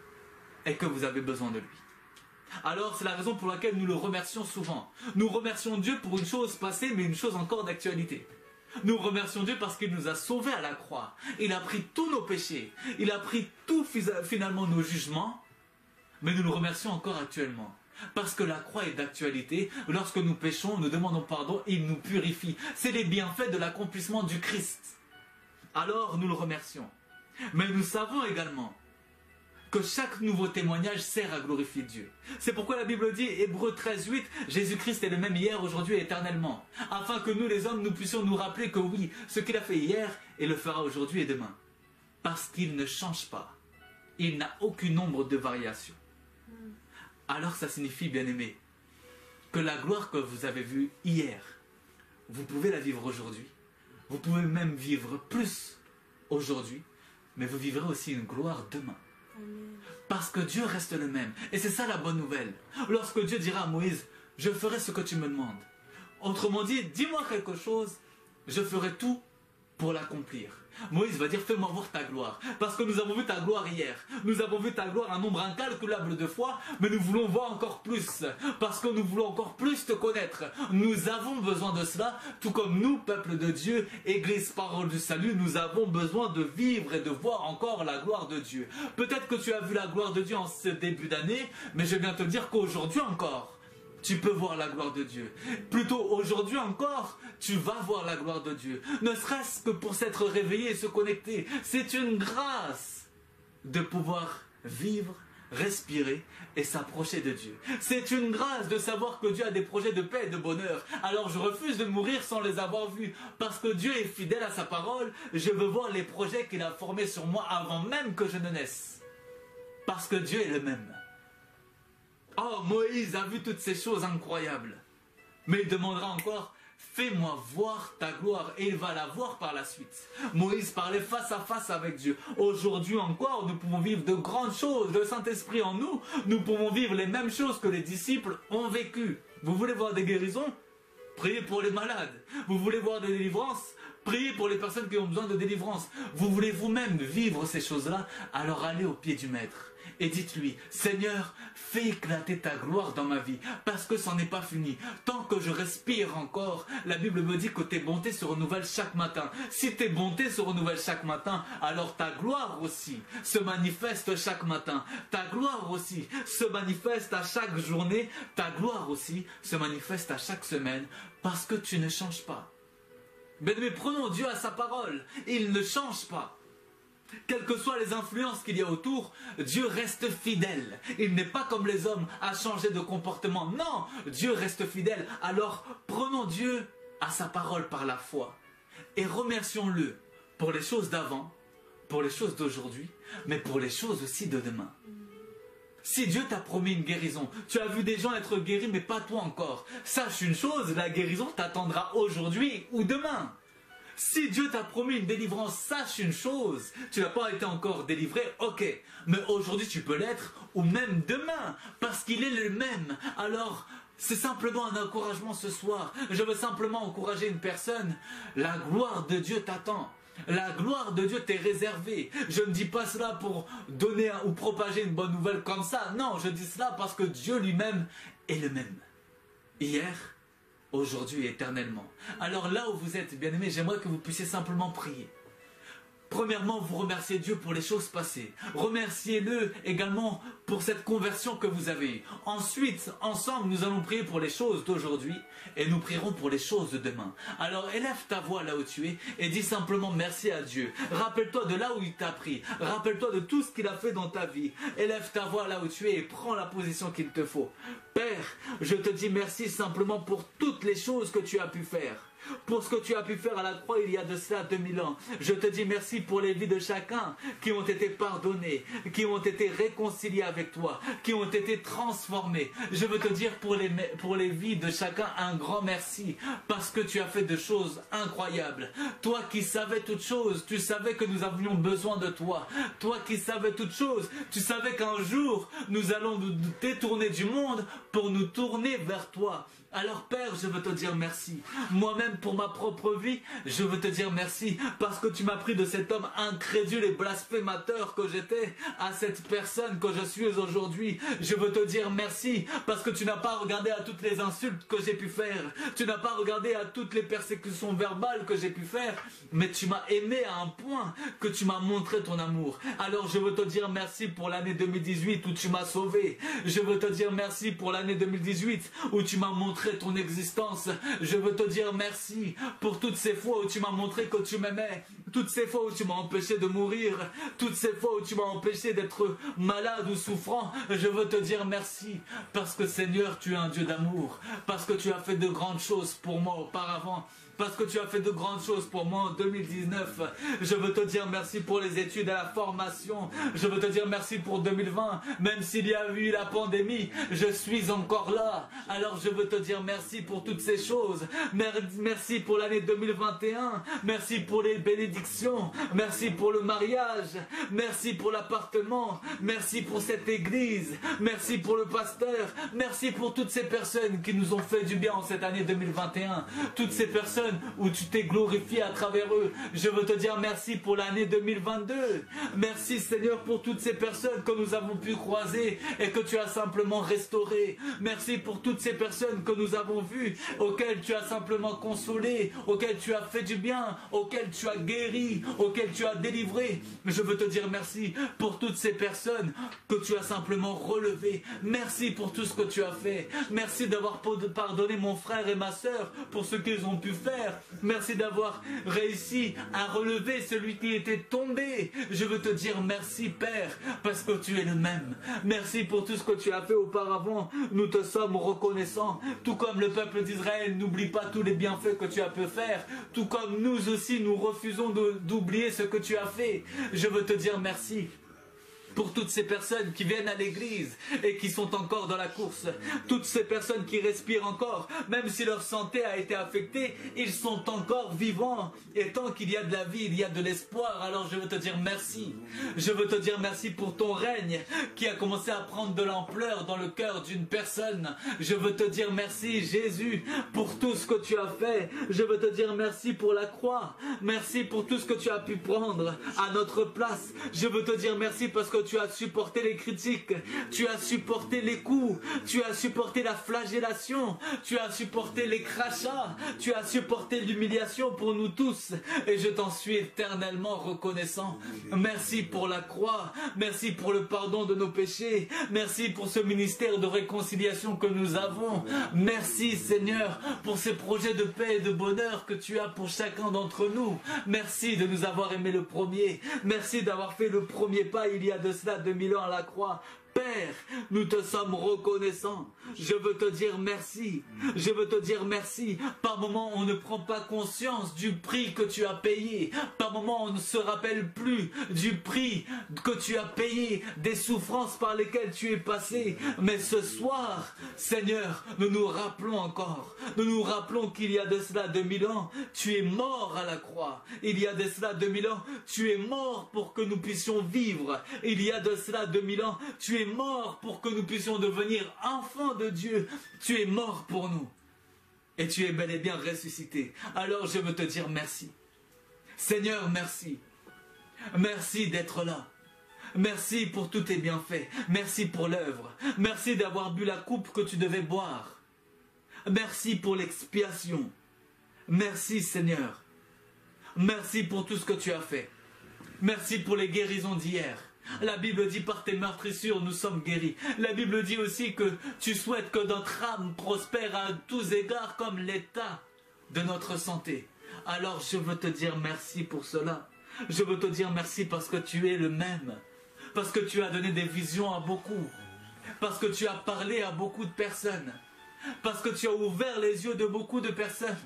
et que vous avez besoin de lui. Alors c'est la raison pour laquelle nous le remercions souvent. Nous remercions Dieu pour une chose passée mais une chose encore d'actualité. Nous remercions Dieu parce qu'il nous a sauvés à la croix. Il a pris tous nos péchés. Il a pris tout finalement nos jugements. Mais nous le remercions encore actuellement. Parce que la croix est d'actualité. Lorsque nous péchons, nous demandons pardon, il nous purifie. C'est les bienfaits de l'accomplissement du Christ. Alors nous le remercions. Mais nous savons également que chaque nouveau témoignage sert à glorifier Dieu. C'est pourquoi la Bible dit, Hébreux 13:8, Jésus-Christ est le même hier, aujourd'hui et éternellement. Afin que nous les hommes, nous puissions nous rappeler que oui, ce qu'il a fait hier, il le fera aujourd'hui et demain. Parce qu'il ne change pas. Il n'a aucune ombre de variation. Alors ça signifie, bien-aimés, que la gloire que vous avez vue hier, vous pouvez la vivre aujourd'hui. Vous pouvez même vivre plus aujourd'hui, mais vous vivrez aussi une gloire demain. Parce que Dieu reste le même. Et c'est ça la bonne nouvelle. Lorsque Dieu dira à Moïse, je ferai ce que tu me demandes. Autrement dit, dis-moi quelque chose, je ferai tout pour l'accomplir. Moïse va dire, fais-moi voir ta gloire. Parce que nous avons vu ta gloire hier. Nous avons vu ta gloire un nombre incalculable de fois, mais nous voulons voir encore plus. Parce que nous voulons encore plus te connaître. Nous avons besoin de cela, tout comme nous, peuple de Dieu, Église Parole du Salut, nous avons besoin de vivre et de voir encore la gloire de Dieu. Peut-être que tu as vu la gloire de Dieu en ce début d'année, mais je viens te dire qu'aujourd'hui encore, tu peux voir la gloire de Dieu. Plutôt aujourd'hui encore, tu vas voir la gloire de Dieu. Ne serait-ce que pour s'être réveillé et se connecter. C'est une grâce de pouvoir vivre, respirer et s'approcher de Dieu. C'est une grâce de savoir que Dieu a des projets de paix et de bonheur. Alors je refuse de mourir sans les avoir vus. Parce que Dieu est fidèle à sa parole, je veux voir les projets qu'il a formés sur moi avant même que je ne naisse. Parce que Dieu est le même. Oh, Moïse a vu toutes ces choses incroyables. Mais il demandera encore, fais-moi voir ta gloire. Et il va la voir par la suite. Moïse parlait face à face avec Dieu. Aujourd'hui encore, nous pouvons vivre de grandes choses. Le Saint-Esprit en nous, nous pouvons vivre les mêmes choses que les disciples ont vécues. Vous voulez voir des guérisons? Priez pour les malades. Vous voulez voir des délivrances? Priez pour les personnes qui ont besoin de délivrance. Vous voulez vous-même vivre ces choses-là? Alors allez au pied du Maître. Et dites-lui, Seigneur, fais éclater ta gloire dans ma vie, parce que ça n'est pas fini. Tant que je respire encore, la Bible me dit que tes bontés se renouvellent chaque matin. Si tes bontés se renouvellent chaque matin, alors ta gloire aussi se manifeste chaque matin. Ta gloire aussi se manifeste à chaque journée. Ta gloire aussi se manifeste à chaque semaine, parce que tu ne changes pas. Mais prenons Dieu à sa parole, il ne change pas. Quelles que soient les influences qu'il y a autour, Dieu reste fidèle. Il n'est pas comme les hommes à changer de comportement. Non, Dieu reste fidèle. Alors prenons Dieu à sa parole par la foi et remercions-le pour les choses d'avant, pour les choses d'aujourd'hui, mais pour les choses aussi de demain. Si Dieu t'a promis une guérison, tu as vu des gens être guéris mais pas toi encore. Sache une chose, la guérison t'attendra aujourd'hui ou demain. Si Dieu t'a promis une délivrance, sache une chose, tu n'as pas été encore délivré, ok, mais aujourd'hui tu peux l'être, ou même demain, parce qu'il est le même. Alors, c'est simplement un encouragement ce soir. Je veux simplement encourager une personne. La gloire de Dieu t'attend. La gloire de Dieu t'est réservée. Je ne dis pas cela pour donner ou propager une bonne nouvelle comme ça. Non, je dis cela parce que Dieu lui-même est le même. Hier, aujourd'hui et éternellement. Alors là où vous êtes, bien-aimés, j'aimerais que vous puissiez simplement prier. Premièrement, vous remerciez Dieu pour les choses passées. Remerciez-le également pour cette conversion que vous avez eue. Ensuite, ensemble, nous allons prier pour les choses d'aujourd'hui et nous prierons pour les choses de demain. Alors élève ta voix là où tu es et dis simplement merci à Dieu. Rappelle-toi de là où il t'a pris. Rappelle-toi de tout ce qu'il a fait dans ta vie. Élève ta voix là où tu es et prends la position qu'il te faut. Père, je te dis merci simplement pour toutes les choses que tu as pu faire. Pour ce que tu as pu faire à la croix il y a de cela 2000 ans. Je te dis merci pour les vies de chacun qui ont été pardonnées, qui ont été réconciliées avec toi, qui ont été transformées. Je veux te dire pour les vies de chacun un grand merci parce que tu as fait de choses incroyables. Toi qui savais toutes choses, tu savais que nous avions besoin de toi. Toi qui savais toutes choses, tu savais qu'un jour nous allons nous détourner du monde pour nous tourner vers toi. Alors Père, je veux te dire merci. Moi-même pour ma propre vie, je veux te dire merci parce que tu m'as pris de cet homme incrédule et blasphémateur que j'étais à cette personne que je suis aujourd'hui. Je veux te dire merci parce que tu n'as pas regardé à toutes les insultes que j'ai pu faire. Tu n'as pas regardé à toutes les persécutions verbales que j'ai pu faire, mais tu m'as aimé à un point que tu m'as montré ton amour. Alors je veux te dire merci pour l'année 2018 où tu m'as sauvé. Je veux te dire merci pour l'année 2018 où tu m'as montré ton existence. Je veux te dire merci pour toutes ces fois où tu m'as montré que tu m'aimais, toutes ces fois où tu m'as empêché de mourir, toutes ces fois où tu m'as empêché d'être malade ou souffrant. Je veux te dire merci parce que Seigneur, tu es un Dieu d'amour, parce que tu as fait de grandes choses pour moi auparavant, parce que tu as fait de grandes choses pour moi en 2019. Je veux te dire merci pour les études et la formation. Je veux te dire merci pour 2020. Même s'il y a eu la pandémie, je suis encore là. Alors je veux te dire merci pour toutes ces choses. Merci pour l'année 2021. Merci pour les bénédictions bénédiction. Merci pour le mariage. Merci pour l'appartement. Merci pour cette église. Merci pour le pasteur. Merci pour toutes ces personnes qui nous ont fait du bien en cette année 2021. Toutes ces personnes où tu t'es glorifié à travers eux. Je veux te dire merci pour l'année 2022. Merci Seigneur pour toutes ces personnes que nous avons pu croiser et que tu as simplement restaurées. Merci pour toutes ces personnes que nous avons vues, auxquelles tu as simplement consolé, auxquelles tu as fait du bien, auxquelles tu as guéri, auxquelles tu as délivré. Je veux te dire merci pour toutes ces personnes que tu as simplement relevées. Merci pour tout ce que tu as fait. Merci d'avoir pardonné mon frère et ma sœur pour ce qu'ils ont pu faire. Merci d'avoir réussi à relever celui qui était tombé. Je veux te dire merci Père, parce que tu es le même. Merci pour tout ce que tu as fait auparavant. Nous te sommes reconnaissants. Tout comme le peuple d'Israël n'oublie pas tous les bienfaits que tu as pu faire. Tout comme nous aussi, nous refusons d'oublier ce que tu as fait. Je veux te dire merci pour toutes ces personnes qui viennent à l'église et qui sont encore dans la course. Toutes ces personnes qui respirent encore, même si leur santé a été affectée, ils sont encore vivants. Et tant qu'il y a de la vie, il y a de l'espoir. Alors je veux te dire merci. Je veux te dire merci pour ton règne qui a commencé à prendre de l'ampleur dans le cœur d'une personne. Je veux te dire merci Jésus pour tout ce que tu as fait. Je veux te dire merci pour la croix. Merci pour tout ce que tu as pu prendre à notre place. Je veux te dire merci parce que tu as supporté les critiques, tu as supporté les coups, tu as supporté la flagellation, tu as supporté les crachats, tu as supporté l'humiliation pour nous tous. Et je t'en suis éternellement reconnaissant. Merci pour la croix, merci pour le pardon de nos péchés, merci pour ce ministère de réconciliation que nous avons. Merci Seigneur pour ces projets de paix et de bonheur que tu as pour chacun d'entre nous. Merci de nous avoir aimé le premier. Merci d'avoir fait le premier pas il y a de cela 2000 ans à la croix. Père, nous te sommes reconnaissants. Je veux te dire merci. Je veux te dire merci. Par moments, on ne prend pas conscience du prix que tu as payé. Par moments, on ne se rappelle plus du prix que tu as payé, des souffrances par lesquelles tu es passé. Mais ce soir, Seigneur, nous nous rappelons encore. Nous nous rappelons qu'il y a de cela 2000 ans, tu es mort à la croix. Il y a de cela 2000 ans, tu es mort pour que nous puissions vivre. Il y a de cela 2000 ans, tu es mort pour que nous puissions devenir enfants de Dieu. Tu es mort pour nous. Et tu es bel et bien ressuscité. Alors je veux te dire merci. Seigneur, merci. Merci d'être là. Merci pour tous tes bienfaits. Merci pour l'œuvre. Merci d'avoir bu la coupe que tu devais boire. Merci pour l'expiation. Merci Seigneur. Merci pour tout ce que tu as fait. Merci pour les guérisons d'hier. La Bible dit par tes meurtrissures nous sommes guéris. La Bible dit aussi que tu souhaites que notre âme prospère à tous égards comme l'état de notre santé. Alors je veux te dire merci pour cela. Je veux te dire merci parce que tu es le même. Parce que tu as donné des visions à beaucoup. Parce que tu as parlé à beaucoup de personnes. Parce que tu as ouvert les yeux de beaucoup de personnes.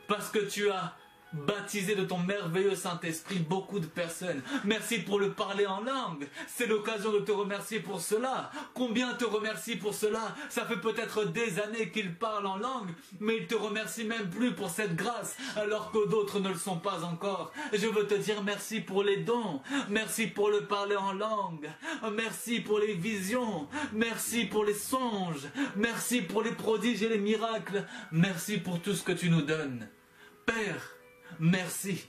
Parce que tu as baptisé de ton merveilleux Saint-Esprit beaucoup de personnes. Merci pour le parler en langue. C'est l'occasion de te remercier pour cela. Combien te remercie pour cela? Ça fait peut-être des années qu'il parle en langue, mais il te remercie même plus pour cette grâce, alors que d'autres ne le sont pas encore. Je veux te dire merci pour les dons. Merci pour le parler en langue. Merci pour les visions. Merci pour les songes. Merci pour les prodiges et les miracles. Merci pour tout ce que tu nous donnes. Père, merci.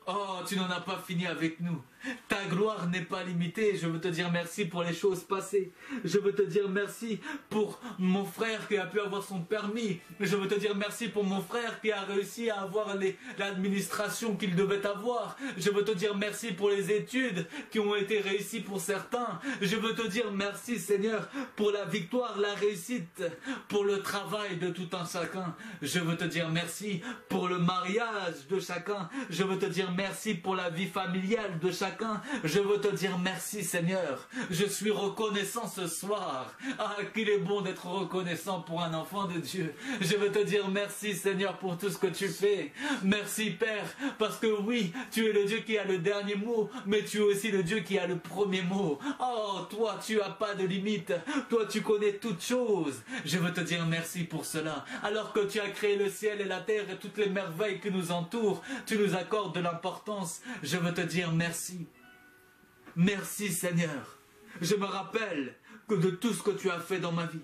Oh, tu n'en as pas fini avec nous. Ta gloire n'est pas limitée. Je veux te dire merci pour les choses passées. Je veux te dire merci pour mon frère qui a pu avoir son permis. Je veux te dire merci pour mon frère qui a réussi à avoir l'administration qu'il devait avoir. Je veux te dire merci pour les études qui ont été réussies pour certains. Je veux te dire merci Seigneur pour la victoire, la réussite, pour le travail de tout un chacun. Je veux te dire merci pour le mariage de chacun. Je veux te dire merci pour la vie familiale de chacun. chacun. Je veux te dire merci Seigneur. Je suis reconnaissant ce soir. Ah, qu'il est bon d'être reconnaissant pour un enfant de Dieu. Je veux te dire merci Seigneur pour tout ce que tu fais. Merci Père, parce que oui, tu es le Dieu qui a le dernier mot, mais tu es aussi le Dieu qui a le premier mot. Oh, toi, tu as pas de limite. Toi, tu connais toutes choses. Je veux te dire merci pour cela. Alors que tu as créé le ciel et la terre et toutes les merveilles qui nous entourent, tu nous accordes de l'importance. Je veux te dire merci. Merci Seigneur. Je me rappelle que de tout ce que tu as fait dans ma vie.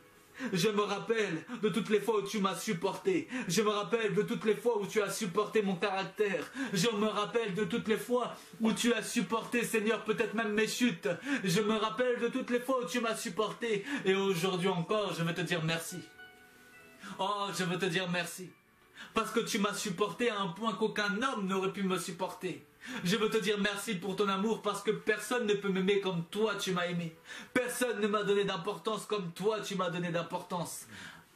Je me rappelle de toutes les fois où tu m'as supporté. Je me rappelle de toutes les fois où tu as supporté mon caractère. Je me rappelle de toutes les fois où tu as supporté, Seigneur, peut-être même mes chutes. Je me rappelle de toutes les fois où tu m'as supporté. Et aujourd'hui encore, je veux te dire merci. Oh, je veux te dire merci. Parce que tu m'as supporté à un point qu'aucun homme n'aurait pu me supporter. Je veux te dire merci pour ton amour parce que personne ne peut m'aimer comme toi tu m'as aimé. Personne ne m'a donné d'importance comme toi tu m'as donné d'importance.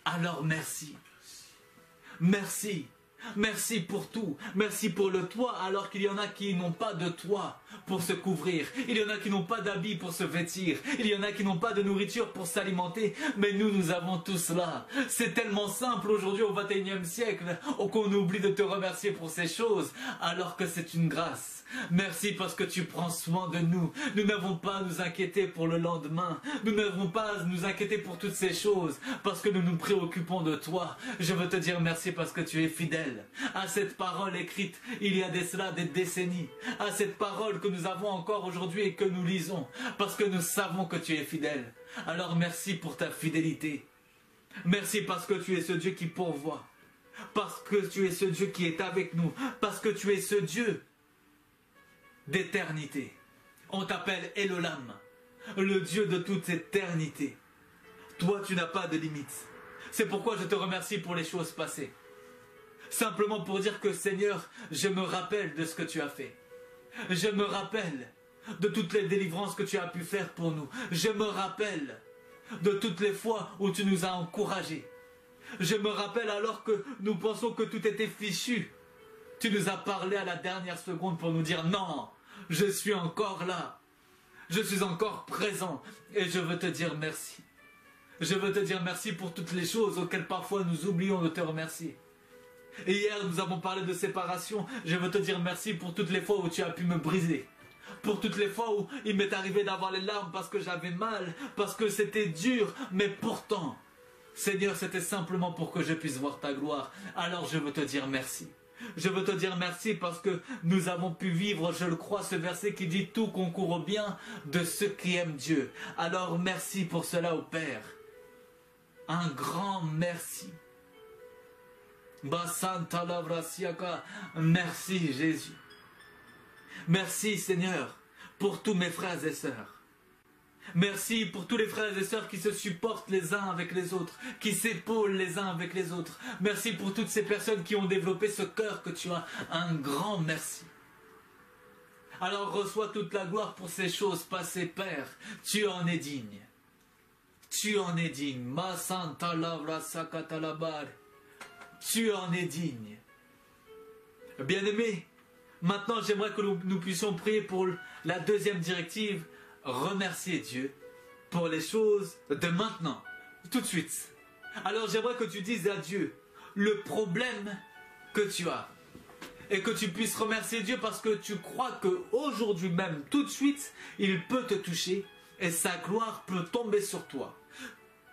Alors merci. Merci. Merci pour tout. Merci pour le toit alors qu'il y en a qui n'ont pas de toit pour se couvrir. Il y en a qui n'ont pas d'habits pour se vêtir. Il y en a qui n'ont pas de nourriture pour s'alimenter. Mais nous avons tout cela. C'est tellement simple aujourd'hui au XXIe siècle qu'on oublie de te remercier pour ces choses alors que c'est une grâce. Merci parce que tu prends soin de nous. Nous n'avons pas à nous inquiéter pour le lendemain. Nous n'avons pas à nous inquiéter pour toutes ces choses parce que nous nous préoccupons de toi. Je veux te dire merci parce que tu es fidèle à cette parole écrite il y a de cela des décennies, à cette parole que nous avons encore aujourd'hui et que nous lisons parce que nous savons que tu es fidèle. Alors merci pour ta fidélité. Merci parce que tu es ce Dieu qui pourvoit, parce que tu es ce Dieu qui est avec nous, parce que tu es ce Dieu d'éternité. On t'appelle Elolam, le Dieu de toute éternité. Toi, tu n'as pas de limites. C'est pourquoi je te remercie pour les choses passées. Simplement pour dire que Seigneur, je me rappelle de ce que tu as fait. Je me rappelle de toutes les délivrances que tu as pu faire pour nous. Je me rappelle de toutes les fois où tu nous as encouragés. Je me rappelle alors que nous pensons que tout était fichu. Tu nous as parlé à la dernière seconde pour nous dire non, je suis encore là. Je suis encore présent et je veux te dire merci. Je veux te dire merci pour toutes les choses auxquelles parfois nous oublions de te remercier. Et hier nous avons parlé de séparation. Je veux te dire merci pour toutes les fois où tu as pu me briser. Pour toutes les fois où il m'est arrivé d'avoir les larmes parce que j'avais mal, parce que c'était dur. Mais pourtant, Seigneur, c'était simplement pour que je puisse voir ta gloire. Alors je veux te dire merci. Je veux te dire merci parce que nous avons pu vivre, je le crois, ce verset qui dit « Tout concourt au bien de ceux qui aiment Dieu ». Alors merci pour cela au Père. Un grand merci. Merci Jésus. Merci Seigneur pour tous mes frères et sœurs. Merci pour tous les frères et sœurs qui se supportent les uns avec les autres, qui s'épaulent les uns avec les autres. Merci pour toutes ces personnes qui ont développé ce cœur que tu as. Un grand merci. Alors reçois toute la gloire pour ces choses passées, Père. Tu en es digne. Tu en es digne. Ma santa lavra sakatalabar. Tu en es digne. Bien-aimés, maintenant j'aimerais que nous puissions prier pour la deuxième directive. Remercier Dieu pour les choses de maintenant, tout de suite. Alors j'aimerais que tu dises à Dieu le problème que tu as et que tu puisses remercier Dieu parce que tu crois qu'aujourd'hui même, tout de suite, il peut te toucher et sa gloire peut tomber sur toi.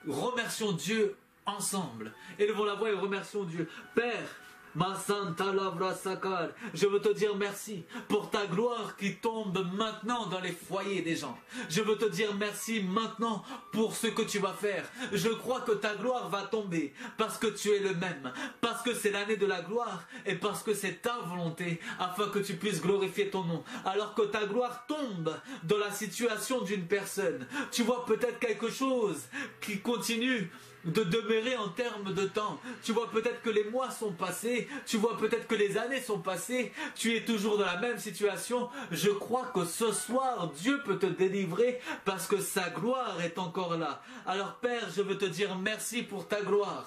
Remercions Dieu ensemble. Élevons la voix et remercions Dieu. Père, ma santa lavra sakar, je veux te dire merci pour ta gloire qui tombe maintenant dans les foyers des gens. Je veux te dire merci maintenant pour ce que tu vas faire. Je crois que ta gloire va tomber parce que tu es le même, parce que c'est l'année de la gloire et parce que c'est ta volonté afin que tu puisses glorifier ton nom. Alors que ta gloire tombe dans la situation d'une personne, tu vois peut-être quelque chose qui continue de demeurer en termes de temps. Tu vois peut-être que les mois sont passés, tu vois peut-être que les années sont passées, tu es toujours dans la même situation. Je crois que ce soir, Dieu peut te délivrer parce que sa gloire est encore là. Alors Père, je veux te dire merci pour ta gloire.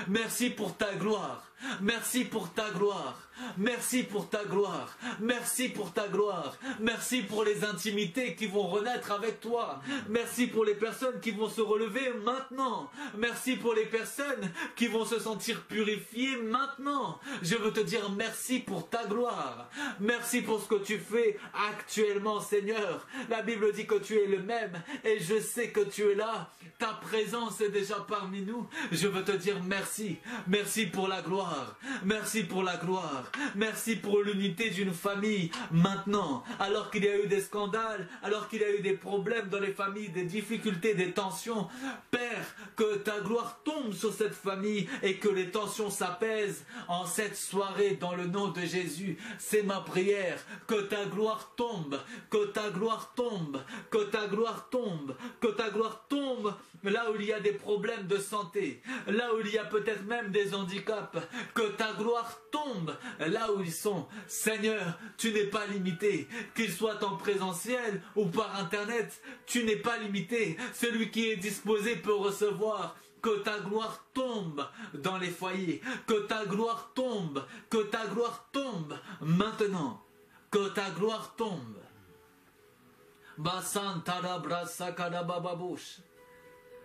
Merci pour ta gloire. Merci pour ta gloire. Merci pour ta gloire. Merci pour ta gloire. Merci pour les intimités qui vont renaître avec toi. Merci pour les personnes qui vont se relever maintenant. Merci pour les personnes qui vont se sentir purifiées maintenant. Je veux te dire merci pour ta gloire. Merci pour ce que tu fais actuellement, Seigneur. La Bible dit que tu es le même et je sais que tu es là. Ta présence est déjà parmi nous. Je veux te dire merci. Merci pour la gloire. Merci pour la gloire. Merci pour l'unité d'une famille maintenant. Alors qu'il y a eu des scandales, alors qu'il y a eu des problèmes dans les familles, des difficultés, des tensions. Père, que ta gloire tombe sur cette famille et que les tensions s'apaisent en cette soirée dans le nom de Jésus. C'est ma prière. Que ta gloire tombe. Que ta gloire tombe. Que ta gloire tombe. Que ta gloire tombe. Là où il y a des problèmes de santé, là où il y a peut-être même des handicaps, que ta gloire tombe là où ils sont. Seigneur, tu n'es pas limité, qu'ils soient en présentiel ou par internet, tu n'es pas limité. Celui qui est disposé peut recevoir. Que ta gloire tombe dans les foyers, que ta gloire tombe, que ta gloire tombe maintenant, que ta gloire tombe. Basantara brasakada bababouche.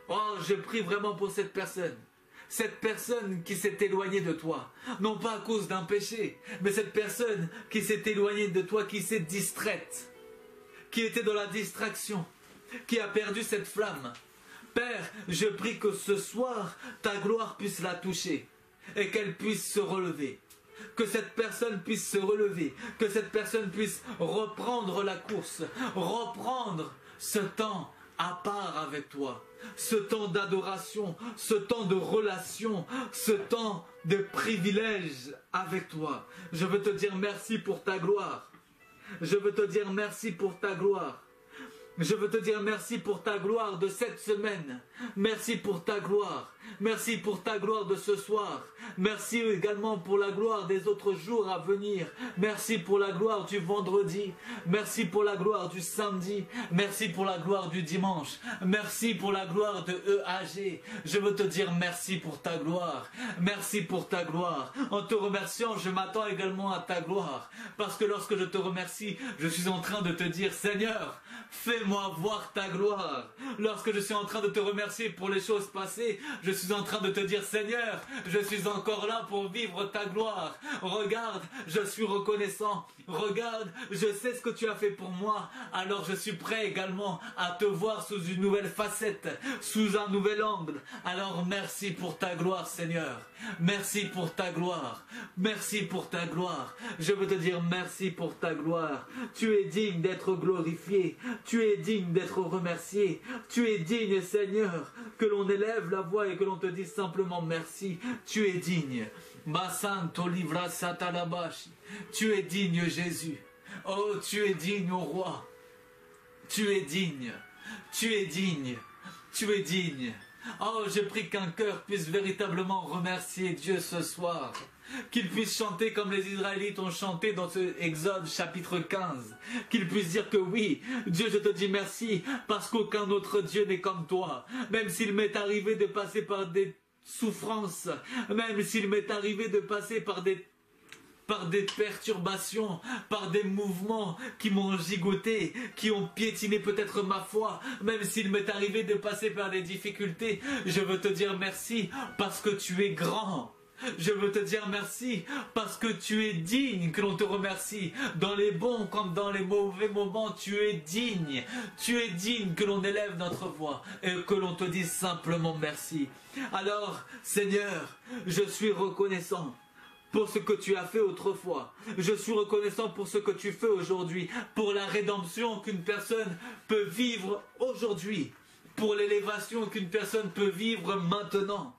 Oh, je prie vraiment pour cette personne qui s'est éloignée de toi, non pas à cause d'un péché, mais cette personne qui s'est éloignée de toi, qui s'est distraite, qui était dans la distraction, qui a perdu cette flamme. Père, je prie que ce soir, ta gloire puisse la toucher et qu'elle puisse se relever. Que cette personne puisse se relever, que cette personne puisse reprendre la course, reprendre ce temps à part avec toi, ce temps d'adoration, ce temps de relation, ce temps de privilège avec toi. Je veux te dire merci pour ta gloire. Je veux te dire merci pour ta gloire. Je veux te dire merci pour ta gloire de cette semaine. Merci pour ta gloire. Merci pour ta gloire de ce soir. Merci également pour la gloire des autres jours à venir. Merci pour la gloire du vendredi. Merci pour la gloire du samedi. Merci pour la gloire du dimanche. Merci pour la gloire de EAG. Je veux te dire merci pour ta gloire. Merci pour ta gloire. En te remerciant, je m'attends également à ta gloire. Parce que lorsque je te remercie, je suis en train de te dire, Seigneur, fais-moi voir ta gloire. Lorsque je suis en train de te remercier pour les choses passées, je suis en train de te dire, Seigneur, je suis encore là pour vivre ta gloire. Regarde, je suis reconnaissant. Regarde, je sais ce que tu as fait pour moi. Alors je suis prêt également à te voir sous une nouvelle facette, sous un nouvel angle. Alors merci pour ta gloire, Seigneur. Merci pour ta gloire. Merci pour ta gloire. Je veux te dire merci pour ta gloire. Tu es digne d'être glorifié. Tu es digne d'être remercié. Tu es digne, Seigneur, que l'on élève la voix et que l'on te dise simplement merci. Tu es digne. Tu es digne, Jésus. Oh, tu es digne, ô roi. Tu es digne. Tu es digne. Tu es digne. Oh, je prie qu'un cœur puisse véritablement remercier Dieu ce soir. Qu'il puisse chanter comme les Israélites ont chanté dans ce Exode chapitre 15. Qu'il puisse dire que oui, Dieu, je te dis merci parce qu'aucun autre Dieu n'est comme toi. Même s'il m'est arrivé de passer par des souffrances, même s'il m'est arrivé de passer par des perturbations, par des mouvements qui m'ont gigoté, qui ont piétiné peut-être ma foi, même s'il m'est arrivé de passer par des difficultés, je veux te dire merci parce que tu es grand. Je veux te dire merci parce que tu es digne que l'on te remercie. Dans les bons comme dans les mauvais moments, tu es digne. Tu es digne que l'on élève notre voix et que l'on te dise simplement merci. Alors, Seigneur, je suis reconnaissant pour ce que tu as fait autrefois. Je suis reconnaissant pour ce que tu fais aujourd'hui, pour la rédemption qu'une personne peut vivre aujourd'hui, pour l'élévation qu'une personne peut vivre maintenant,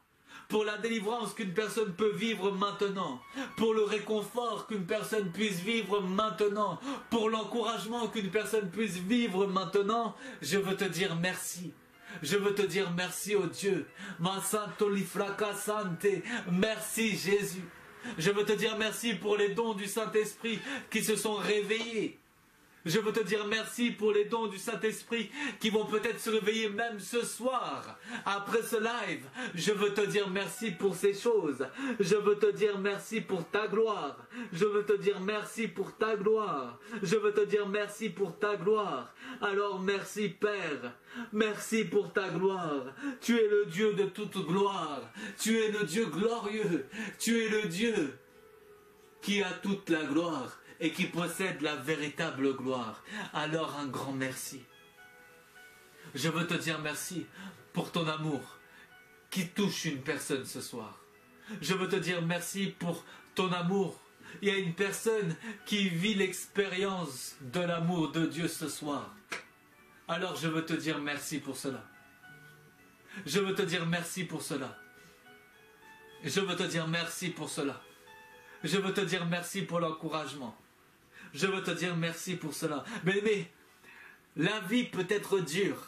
pour la délivrance qu'une personne peut vivre maintenant, pour le réconfort qu'une personne puisse vivre maintenant, pour l'encouragement qu'une personne puisse vivre maintenant. Je veux te dire merci. Je veux te dire merci, oh Dieu. Merci Jésus. Je veux te dire merci pour les dons du Saint-Esprit qui se sont réveillés Je veux te dire merci pour les dons du Saint-Esprit qui vont peut-être se réveiller même ce soir, après ce live. Je veux te dire merci pour ces choses. Je veux te dire merci pour ta gloire. Je veux te dire merci pour ta gloire. Je veux te dire merci pour ta gloire. Alors merci Père. Merci pour ta gloire. Tu es le Dieu de toute gloire. Tu es le Dieu glorieux. Tu es le Dieu qui a toute la gloire et qui possède la véritable gloire. Alors un grand merci. Je veux te dire merci pour ton amour qui touche une personne ce soir. Je veux te dire merci pour ton amour. Il y a une personne qui vit l'expérience de l'amour de Dieu ce soir. Alors je veux te dire merci pour cela. Je veux te dire merci pour cela. Je veux te dire merci pour cela. Je veux te dire merci pour l'encouragement. Je veux te dire merci pour cela. Mais la vie peut être dure.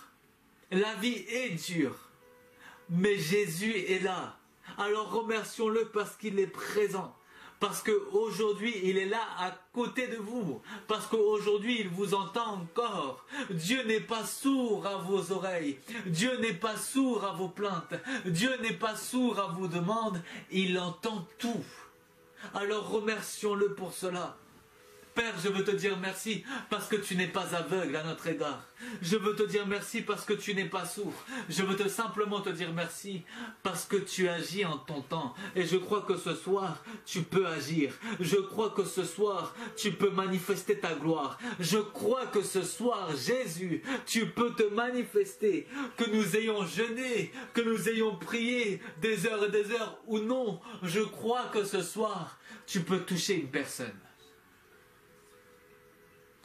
La vie est dure. Mais Jésus est là. Alors remercions-le parce qu'il est présent. Parce qu'aujourd'hui, il est là à côté de vous. Parce qu'aujourd'hui, il vous entend encore. Dieu n'est pas sourd à vos oreilles. Dieu n'est pas sourd à vos plaintes. Dieu n'est pas sourd à vos demandes. Il entend tout. Alors remercions-le pour cela. Père, je veux te dire merci parce que tu n'es pas aveugle à notre égard. Je veux te dire merci parce que tu n'es pas sourd. Je veux simplement te dire merci parce que tu agis en ton temps. Et je crois que ce soir, tu peux agir. Je crois que ce soir, tu peux manifester ta gloire. Je crois que ce soir, Jésus, tu peux te manifester. Que nous ayons jeûné, que nous ayons prié des heures et des heures ou non. Je crois que ce soir, tu peux toucher une personne.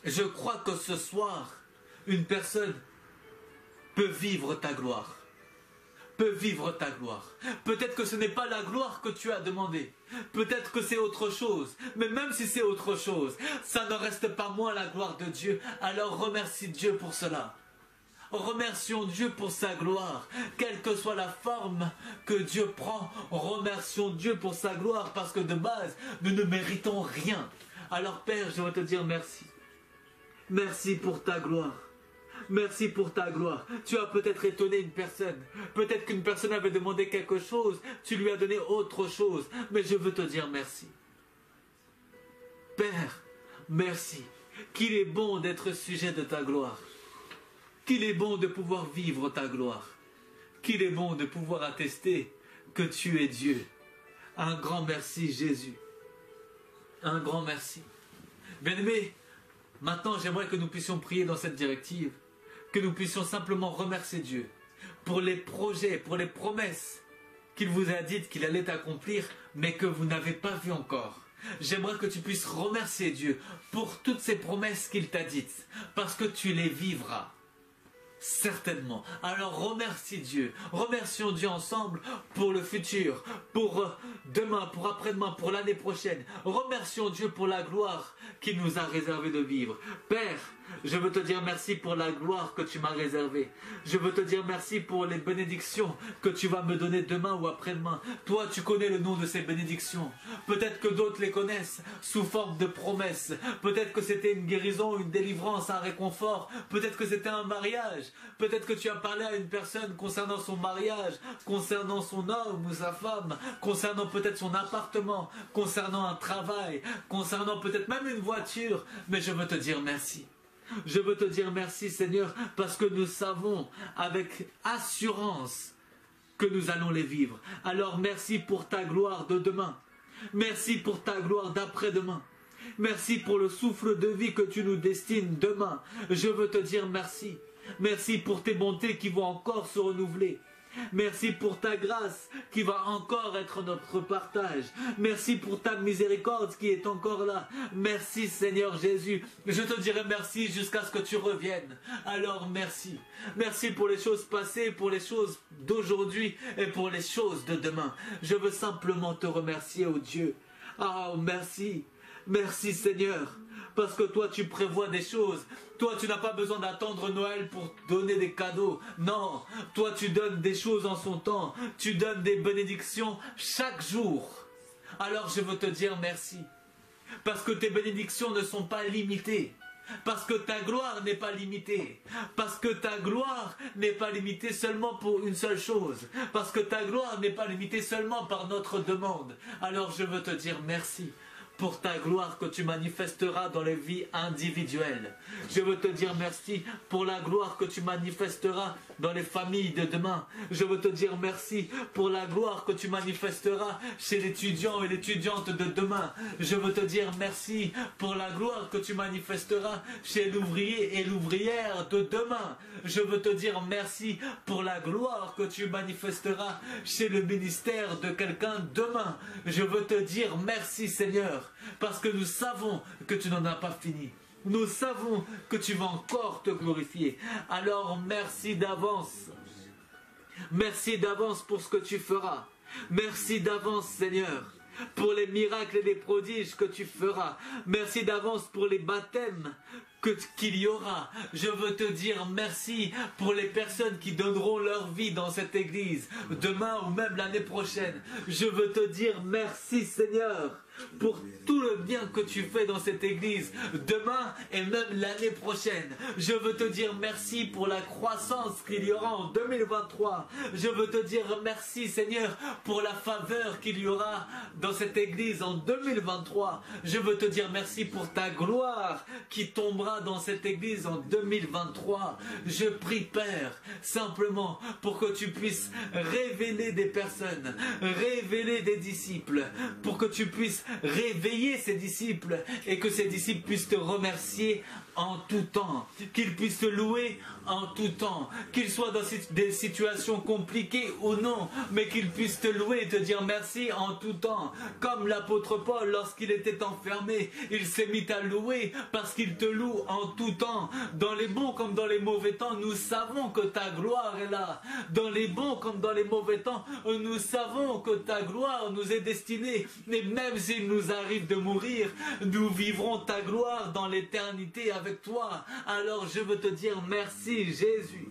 Je crois que ce soir, une personne peut vivre ta gloire. Peut vivre ta gloire. Peut-être que ce n'est pas la gloire que tu as demandé. Peut-être que c'est autre chose. Mais même si c'est autre chose, ça ne reste pas moins la gloire de Dieu. Alors remercie Dieu pour cela. Remercions Dieu pour sa gloire. Quelle que soit la forme que Dieu prend, remercions Dieu pour sa gloire. Parce que de base, nous ne méritons rien. Alors Père, je veux te dire merci. Merci pour ta gloire. Merci pour ta gloire. Tu as peut-être étonné une personne. Peut-être qu'une personne avait demandé quelque chose. Tu lui as donné autre chose. Mais je veux te dire merci. Père, merci. Qu'il est bon d'être sujet de ta gloire. Qu'il est bon de pouvoir vivre ta gloire. Qu'il est bon de pouvoir attester que tu es Dieu. Un grand merci Jésus. Un grand merci. Bien-aimés, maintenant, j'aimerais que nous puissions prier dans cette directive, que nous puissions simplement remercier Dieu pour les projets, pour les promesses qu'il vous a dites qu'il allait accomplir, mais que vous n'avez pas vues encore. J'aimerais que tu puisses remercier Dieu pour toutes ces promesses qu'il t'a dites, parce que tu les vivras. Certainement. Alors remercie Dieu. Remercions Dieu ensemble pour le futur, pour demain, pour après-demain, pour l'année prochaine. Remercions Dieu pour la gloire qu'il nous a réservé de vivre. Père, je veux te dire merci pour la gloire que tu m'as réservée. Je veux te dire merci pour les bénédictions que tu vas me donner demain ou après-demain. Toi, tu connais le nom de ces bénédictions. Peut-être que d'autres les connaissent sous forme de promesses. Peut-être que c'était une guérison, une délivrance, un réconfort. Peut-être que c'était un mariage. Peut-être que tu as parlé à une personne concernant son mariage, concernant son homme ou sa femme, concernant peut-être son appartement, concernant un travail, concernant peut-être même une voiture. Mais je veux te dire merci. Je veux te dire merci Seigneur parce que nous savons avec assurance que nous allons les vivre. Alors merci pour ta gloire de demain. Merci pour ta gloire d'après-demain. Merci pour le souffle de vie que tu nous destines demain. Je veux te dire merci. Merci pour tes bontés qui vont encore se renouveler. Merci pour ta grâce qui va encore être notre partage. Merci pour ta miséricorde qui est encore là. Merci Seigneur Jésus. Je te dirai merci jusqu'à ce que tu reviennes. Alors merci. Merci pour les choses passées, pour les choses d'aujourd'hui et pour les choses de demain. Je veux simplement te remercier, oh Dieu. Ah, merci. Merci Seigneur. Parce que toi tu prévois des choses. Toi tu n'as pas besoin d'attendre Noël pour donner des cadeaux. Non, toi tu donnes des choses en son temps. Tu donnes des bénédictions chaque jour. Alors je veux te dire merci. Parce que tes bénédictions ne sont pas limitées. Parce que ta gloire n'est pas limitée. Parce que ta gloire n'est pas limitée seulement pour une seule chose. Parce que ta gloire n'est pas limitée seulement par notre demande. Alors je veux te dire merci pour ta gloire que tu manifesteras dans les vies individuelles. Je veux te dire merci pour la gloire que tu manifesteras dans les familles de demain. Je veux te dire merci pour la gloire que tu manifesteras chez l'étudiant et l'étudiante de demain. Je veux te dire merci pour la gloire que tu manifesteras chez l'ouvrier et l'ouvrière de demain. Je veux te dire merci pour la gloire que tu manifesteras chez le ministère de quelqu'un demain. Je veux te dire merci Seigneur, parce que nous savons que tu n'en as pas fini. Nous savons que tu vas encore te glorifier. Alors merci d'avance. Merci d'avance pour ce que tu feras. Merci d'avance Seigneur, pour les miracles et les prodiges que tu feras. Merci d'avance pour les baptêmes qu'il y aura. Je veux te dire merci pour les personnes qui donneront leur vie dans cette église, demain ou même l'année prochaine. Je veux te dire merci Seigneur, pour tout le bien que tu fais dans cette église, demain et même l'année prochaine. Je veux te dire merci pour la croissance qu'il y aura en 2023. Je veux te dire merci Seigneur pour la faveur qu'il y aura dans cette église en 2023. Je veux te dire merci pour ta gloire qui tombera dans cette église en 2023. Je prie Père, simplement pour que tu puisses révéler des personnes, révéler des disciples, pour que tu puisses réveiller ces disciples et que ces disciples puissent te remercier en tout temps, qu'ils puissent te louer en tout temps, qu'ils soient dans des situations compliquées ou non, mais qu'ils puissent te louer et te dire merci en tout temps. Comme l'apôtre Paul, lorsqu'il était enfermé, il s'est mis à louer parce qu'il te loue en tout temps. Dans les bons comme dans les mauvais temps, nous savons que ta gloire est là. Dans les bons comme dans les mauvais temps, nous savons que ta gloire nous est destinée. Et même s'il nous arrive de mourir, nous vivrons ta gloire dans l'éternité avec toi. Alors je veux te dire merci Jésus.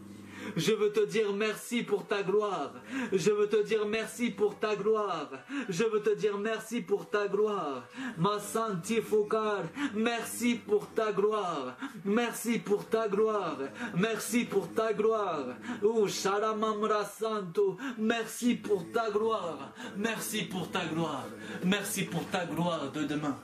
Je veux te dire merci pour ta gloire. Je veux te dire merci pour ta gloire. Je veux te dire merci pour ta gloire. Ma sanctificar, merci pour ta gloire. Merci pour ta gloire. Merci pour ta gloire. Oh, Sharamamra Santo, merci pour ta gloire. Merci pour ta gloire. Merci pour ta gloire de demain.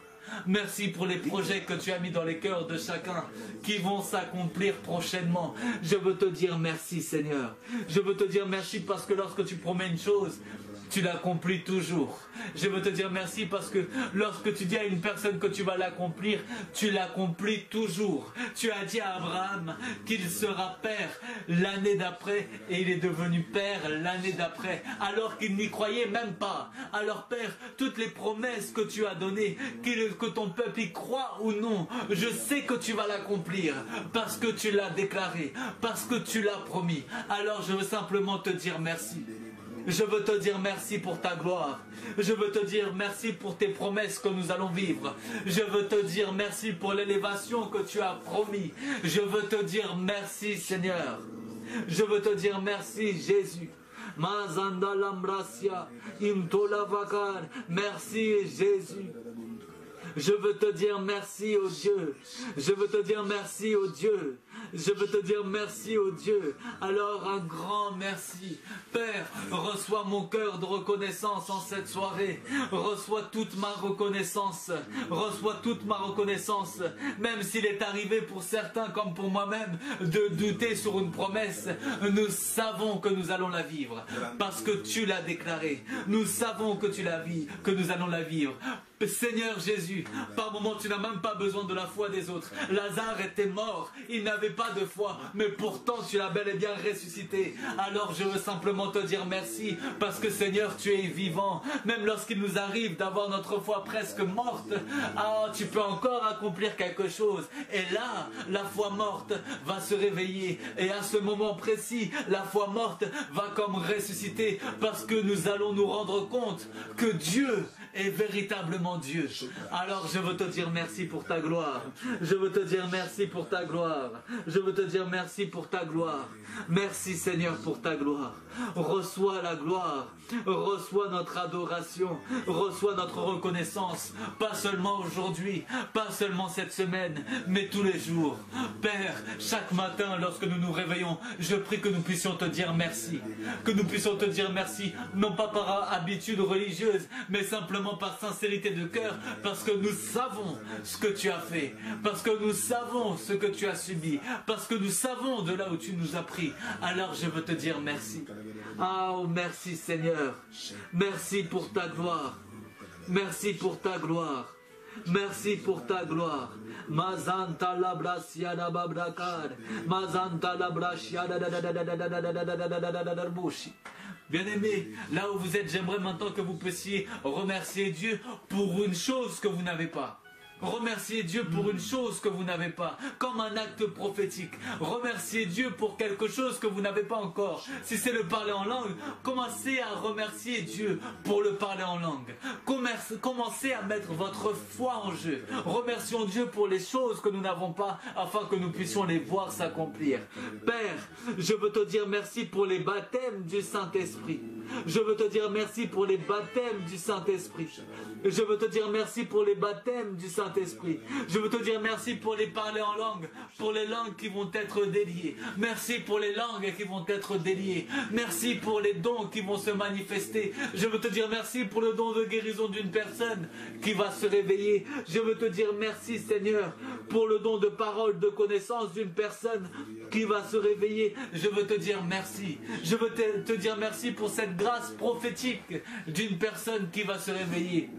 Merci pour les projets que tu as mis dans les cœurs de chacun qui vont s'accomplir prochainement. Je veux te dire merci Seigneur. Je veux te dire merci parce que lorsque tu promets une chose, tu l'accomplis toujours. Je veux te dire merci parce que lorsque tu dis à une personne que tu vas l'accomplir, tu l'accomplis toujours. Tu as dit à Abraham qu'il sera père l'année d'après et il est devenu père l'année d'après alors qu'il n'y croyait même pas. Alors Père, toutes les promesses que tu as données, que ton peuple y croit ou non, je sais que tu vas l'accomplir parce que tu l'as déclaré, parce que tu l'as promis. Alors je veux simplement te dire merci. Je veux te dire merci pour ta gloire. Je veux te dire merci pour tes promesses que nous allons vivre. Je veux te dire merci pour l'élévation que tu as promis. Je veux te dire merci Seigneur. Je veux te dire merci Jésus. Merci Jésus. Je veux te dire merci au Dieu. Je veux te dire merci au Dieu. Je veux te dire merci au Dieu. Alors un grand merci. Père, reçois mon cœur de reconnaissance en cette soirée. Reçois toute ma reconnaissance. Reçois toute ma reconnaissance. Même s'il est arrivé pour certains comme pour moi-même de douter sur une promesse, nous savons que nous allons la vivre. Parce que tu l'as déclaré. Nous savons que tu la vis, que nous allons la vivre. Seigneur Jésus, par moments tu n'as même pas besoin de la foi des autres. Lazare était mort, il n'avait pas de foi, mais pourtant tu l'as bel et bien ressuscité. Alors je veux simplement te dire merci, parce que Seigneur tu es vivant. Même lorsqu'il nous arrive d'avoir notre foi presque morte, tu peux encore accomplir quelque chose. Et là, la foi morte va se réveiller. Et à ce moment précis, la foi morte va comme ressusciter, parce que nous allons nous rendre compte que Dieu est véritablement Dieu. Alors je veux te dire merci pour ta gloire. Je veux te dire merci pour ta gloire. Je veux te dire merci pour ta gloire. Merci Seigneur pour ta gloire. Reçois la gloire. Reçois notre adoration. Reçois notre reconnaissance. Pas seulement aujourd'hui, pas seulement cette semaine, mais tous les jours. Père, chaque matin lorsque nous nous réveillons, je prie que nous puissions te dire merci. Que nous puissions te dire merci, non pas par habitude religieuse, mais simplement par sincérité de cœur, parce que nous savons ce que tu as fait, parce que nous savons ce que tu as subi, parce que nous savons de là où tu nous as pris. Alors je veux te dire merci. Ah, oh, merci Seigneur. Merci pour ta gloire. Merci pour ta gloire. Merci pour ta gloire. Mazanta la brasiada babrakar. Mazanta la brasiada. Bien-aimés, là où vous êtes, j'aimerais maintenant que vous puissiez remercier Dieu pour une chose que vous n'avez pas. Remerciez Dieu pour une chose que vous n'avez pas, comme un acte prophétique. Remerciez Dieu pour quelque chose que vous n'avez pas encore. Si c'est le parler en langue, commencez à remercier Dieu pour le parler en langue. Commencez à mettre votre foi en jeu. Remercions Dieu pour les choses que nous n'avons pas, afin que nous puissions les voir s'accomplir. Père, je veux te dire merci pour les baptêmes du Saint-Esprit. Je veux te dire merci pour les baptêmes du Saint-Esprit. Je veux te dire merci pour les baptêmes du Saint-Esprit. Je veux te dire merci pour les parler en langue, pour les langues qui vont être déliées. Merci pour les langues qui vont être déliées. Merci pour les dons qui vont se manifester. Je veux te dire merci pour le don de guérison d'une personne qui va se réveiller. Je veux te dire merci Seigneur pour le don de parole, de connaissance d'une personne qui va se réveiller. Je veux te dire merci. Je veux te dire merci pour cette grâce prophétique d'une personne qui va se réveiller.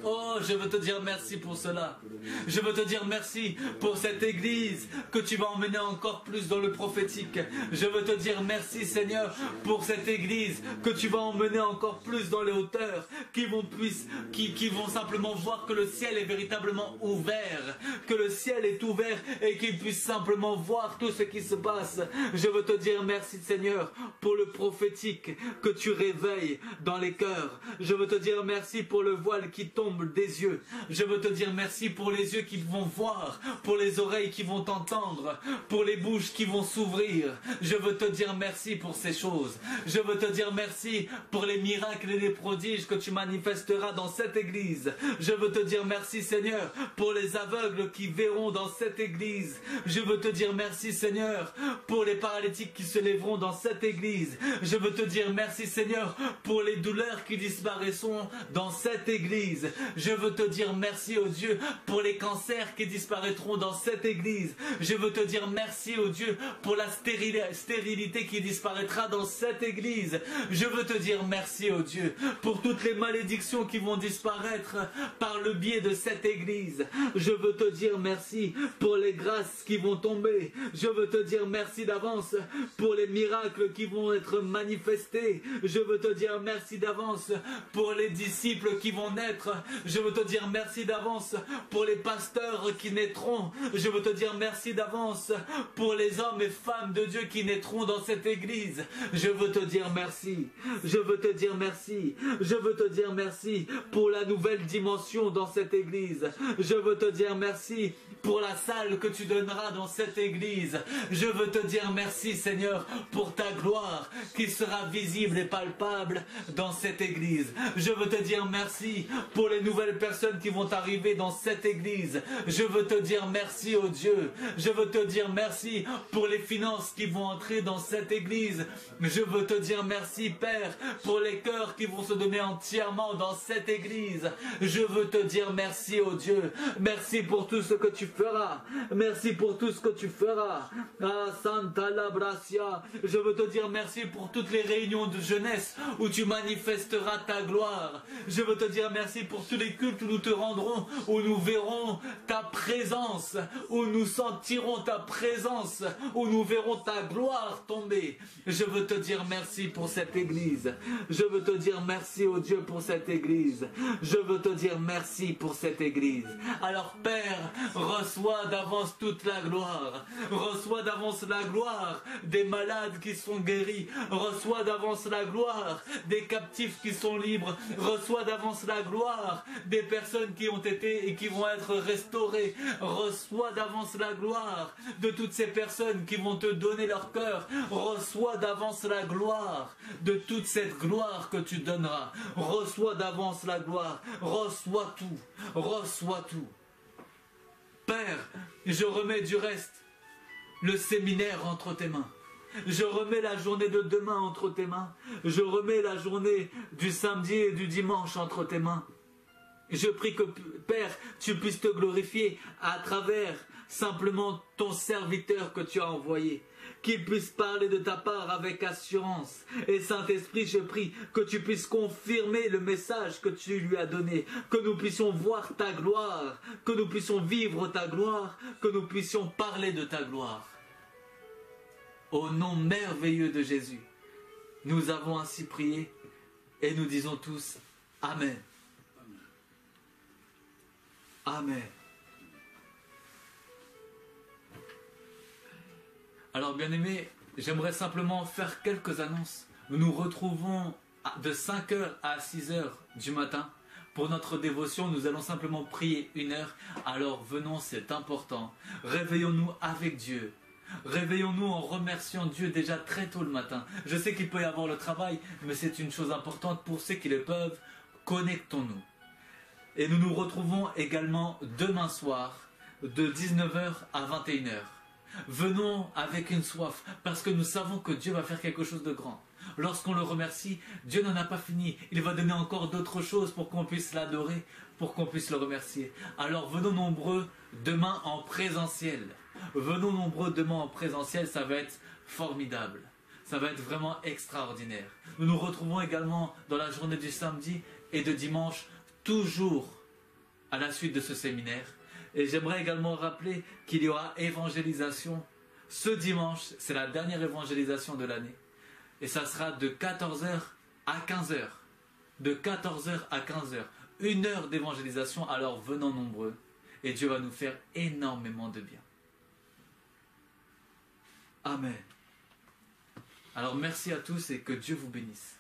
Oh, je veux te dire merci pour cela. Je veux te dire merci pour cette église que tu vas emmener encore plus dans le prophétique. Je veux te dire merci Seigneur pour cette église que tu vas emmener encore plus dans les hauteurs, qui vont simplement voir que le ciel est véritablement ouvert, que le ciel est ouvert et qu'ils puissent simplement voir tout ce qui se passe. Je veux te dire merci Seigneur pour le prophétique que tu réveilles dans les cœurs. Je veux te dire merci pour le voile qui tombe des yeux. Je veux te dire merci pour les yeux qui vont voir, pour les oreilles qui vont entendre, pour les bouches qui vont s'ouvrir. Je veux te dire merci pour ces choses. Je veux te dire merci pour les miracles et les prodiges que tu manifesteras dans cette église. Je veux te dire merci Seigneur pour les aveugles qui verront dans cette église. Je veux te dire merci Seigneur pour les paralytiques qui se lèveront dans cette église. Je veux te dire merci Seigneur pour les douleurs qui disparaîtront dans cette église. Je veux te dire merci au Dieu pour les cancers qui disparaîtront dans cette église. Je veux te dire merci au Dieu pour la stérilité qui disparaîtra dans cette église. Je veux te dire merci au Dieu pour toutes les malédictions qui vont disparaître par le biais de cette église. Je veux te dire merci pour les grâces qui vont tomber. Je veux te dire merci d'avance pour les miracles qui vont être manifestés. Je veux te dire merci d'avance pour les disciples qui vont naître. Je veux te dire merci d'avance pour les pasteurs qui naîtront. Je veux te dire merci d'avance pour les hommes et femmes de Dieu qui naîtront dans cette église. Je veux te dire merci. Je veux te dire merci. Je veux te dire merci pour la nouvelle dimension dans cette église. Je veux te dire merci pour la salle que tu donneras dans cette église. Je veux te dire merci Seigneur pour ta gloire qui sera visible et palpable dans cette église. Je veux te dire merci pour les nouvelles personnes qui vont arriver dans cette église. Je veux te dire merci oh Dieu. Je veux te dire merci pour les finances qui vont entrer dans cette église. Je veux te dire merci Père pour les cœurs qui vont se donner entièrement dans cette église. Je veux te dire merci oh Dieu. Merci pour tout ce que tu feras. Merci pour tout ce que tu feras. Ah Santa Labrasia. Je veux te dire merci pour toutes les réunions de jeunesse où tu manifesteras ta gloire. Je veux te dire merci pour pour tous les cultes où nous te rendrons, où nous verrons ta présence, où nous sentirons ta présence, où nous verrons ta gloire tomber. Je veux te dire merci pour cette église. Je veux te dire merci, oh Dieu, pour cette église. Je veux te dire merci pour cette église. Alors Père, reçois d'avance toute la gloire. Reçois d'avance la gloire des malades qui sont guéris. Reçois d'avance la gloire des captifs qui sont libres. Reçois d'avance la gloire des personnes qui ont été et qui vont être restaurées. Reçois d'avance la gloire de toutes ces personnes qui vont te donner leur cœur. Reçois d'avance la gloire de toute cette gloire que tu donneras. Reçois d'avance la gloire. Reçois tout. Reçois tout. Père, je remets du reste le séminaire entre tes mains. Je remets la journée de demain entre tes mains. Je remets la journée du samedi et du dimanche entre tes mains. Je prie que, Père, tu puisses te glorifier à travers simplement ton serviteur que tu as envoyé. Qu'il puisse parler de ta part avec assurance. Et Saint-Esprit, je prie que tu puisses confirmer le message que tu lui as donné. Que nous puissions voir ta gloire. Que nous puissions vivre ta gloire. Que nous puissions parler de ta gloire. Au nom merveilleux de Jésus, nous avons ainsi prié et nous disons tous Amen. Amen. Alors bien aimés, j'aimerais simplement faire quelques annonces. Nous nous retrouvons de 5h à 6h du matin. Pour notre dévotion, nous allons simplement prier 1 heure. Alors venons, c'est important. Réveillons-nous avec Dieu. Réveillons-nous en remerciant Dieu déjà très tôt le matin. Je sais qu'il peut y avoir le travail, mais c'est une chose importante pour ceux qui le peuvent. Connectons-nous. Et nous nous retrouvons également demain soir de 19h à 21h. Venons avec une soif parce que nous savons que Dieu va faire quelque chose de grand. Lorsqu'on le remercie, Dieu n'en a pas fini. Il va donner encore d'autres choses pour qu'on puisse l'adorer, pour qu'on puisse le remercier. Alors venons nombreux demain en présentiel. Venons nombreux demain en présentiel, ça va être formidable. Ça va être vraiment extraordinaire. Nous nous retrouvons également dans la journée du samedi et de dimanche, toujours à la suite de ce séminaire. Et j'aimerais également rappeler qu'il y aura évangélisation ce dimanche. C'est la dernière évangélisation de l'année. Et ça sera de 14h à 15h. De 14h à 15h. 1 heure d'évangélisation, alors venons nombreux. Et Dieu va nous faire énormément de bien. Amen. Alors merci à tous et que Dieu vous bénisse.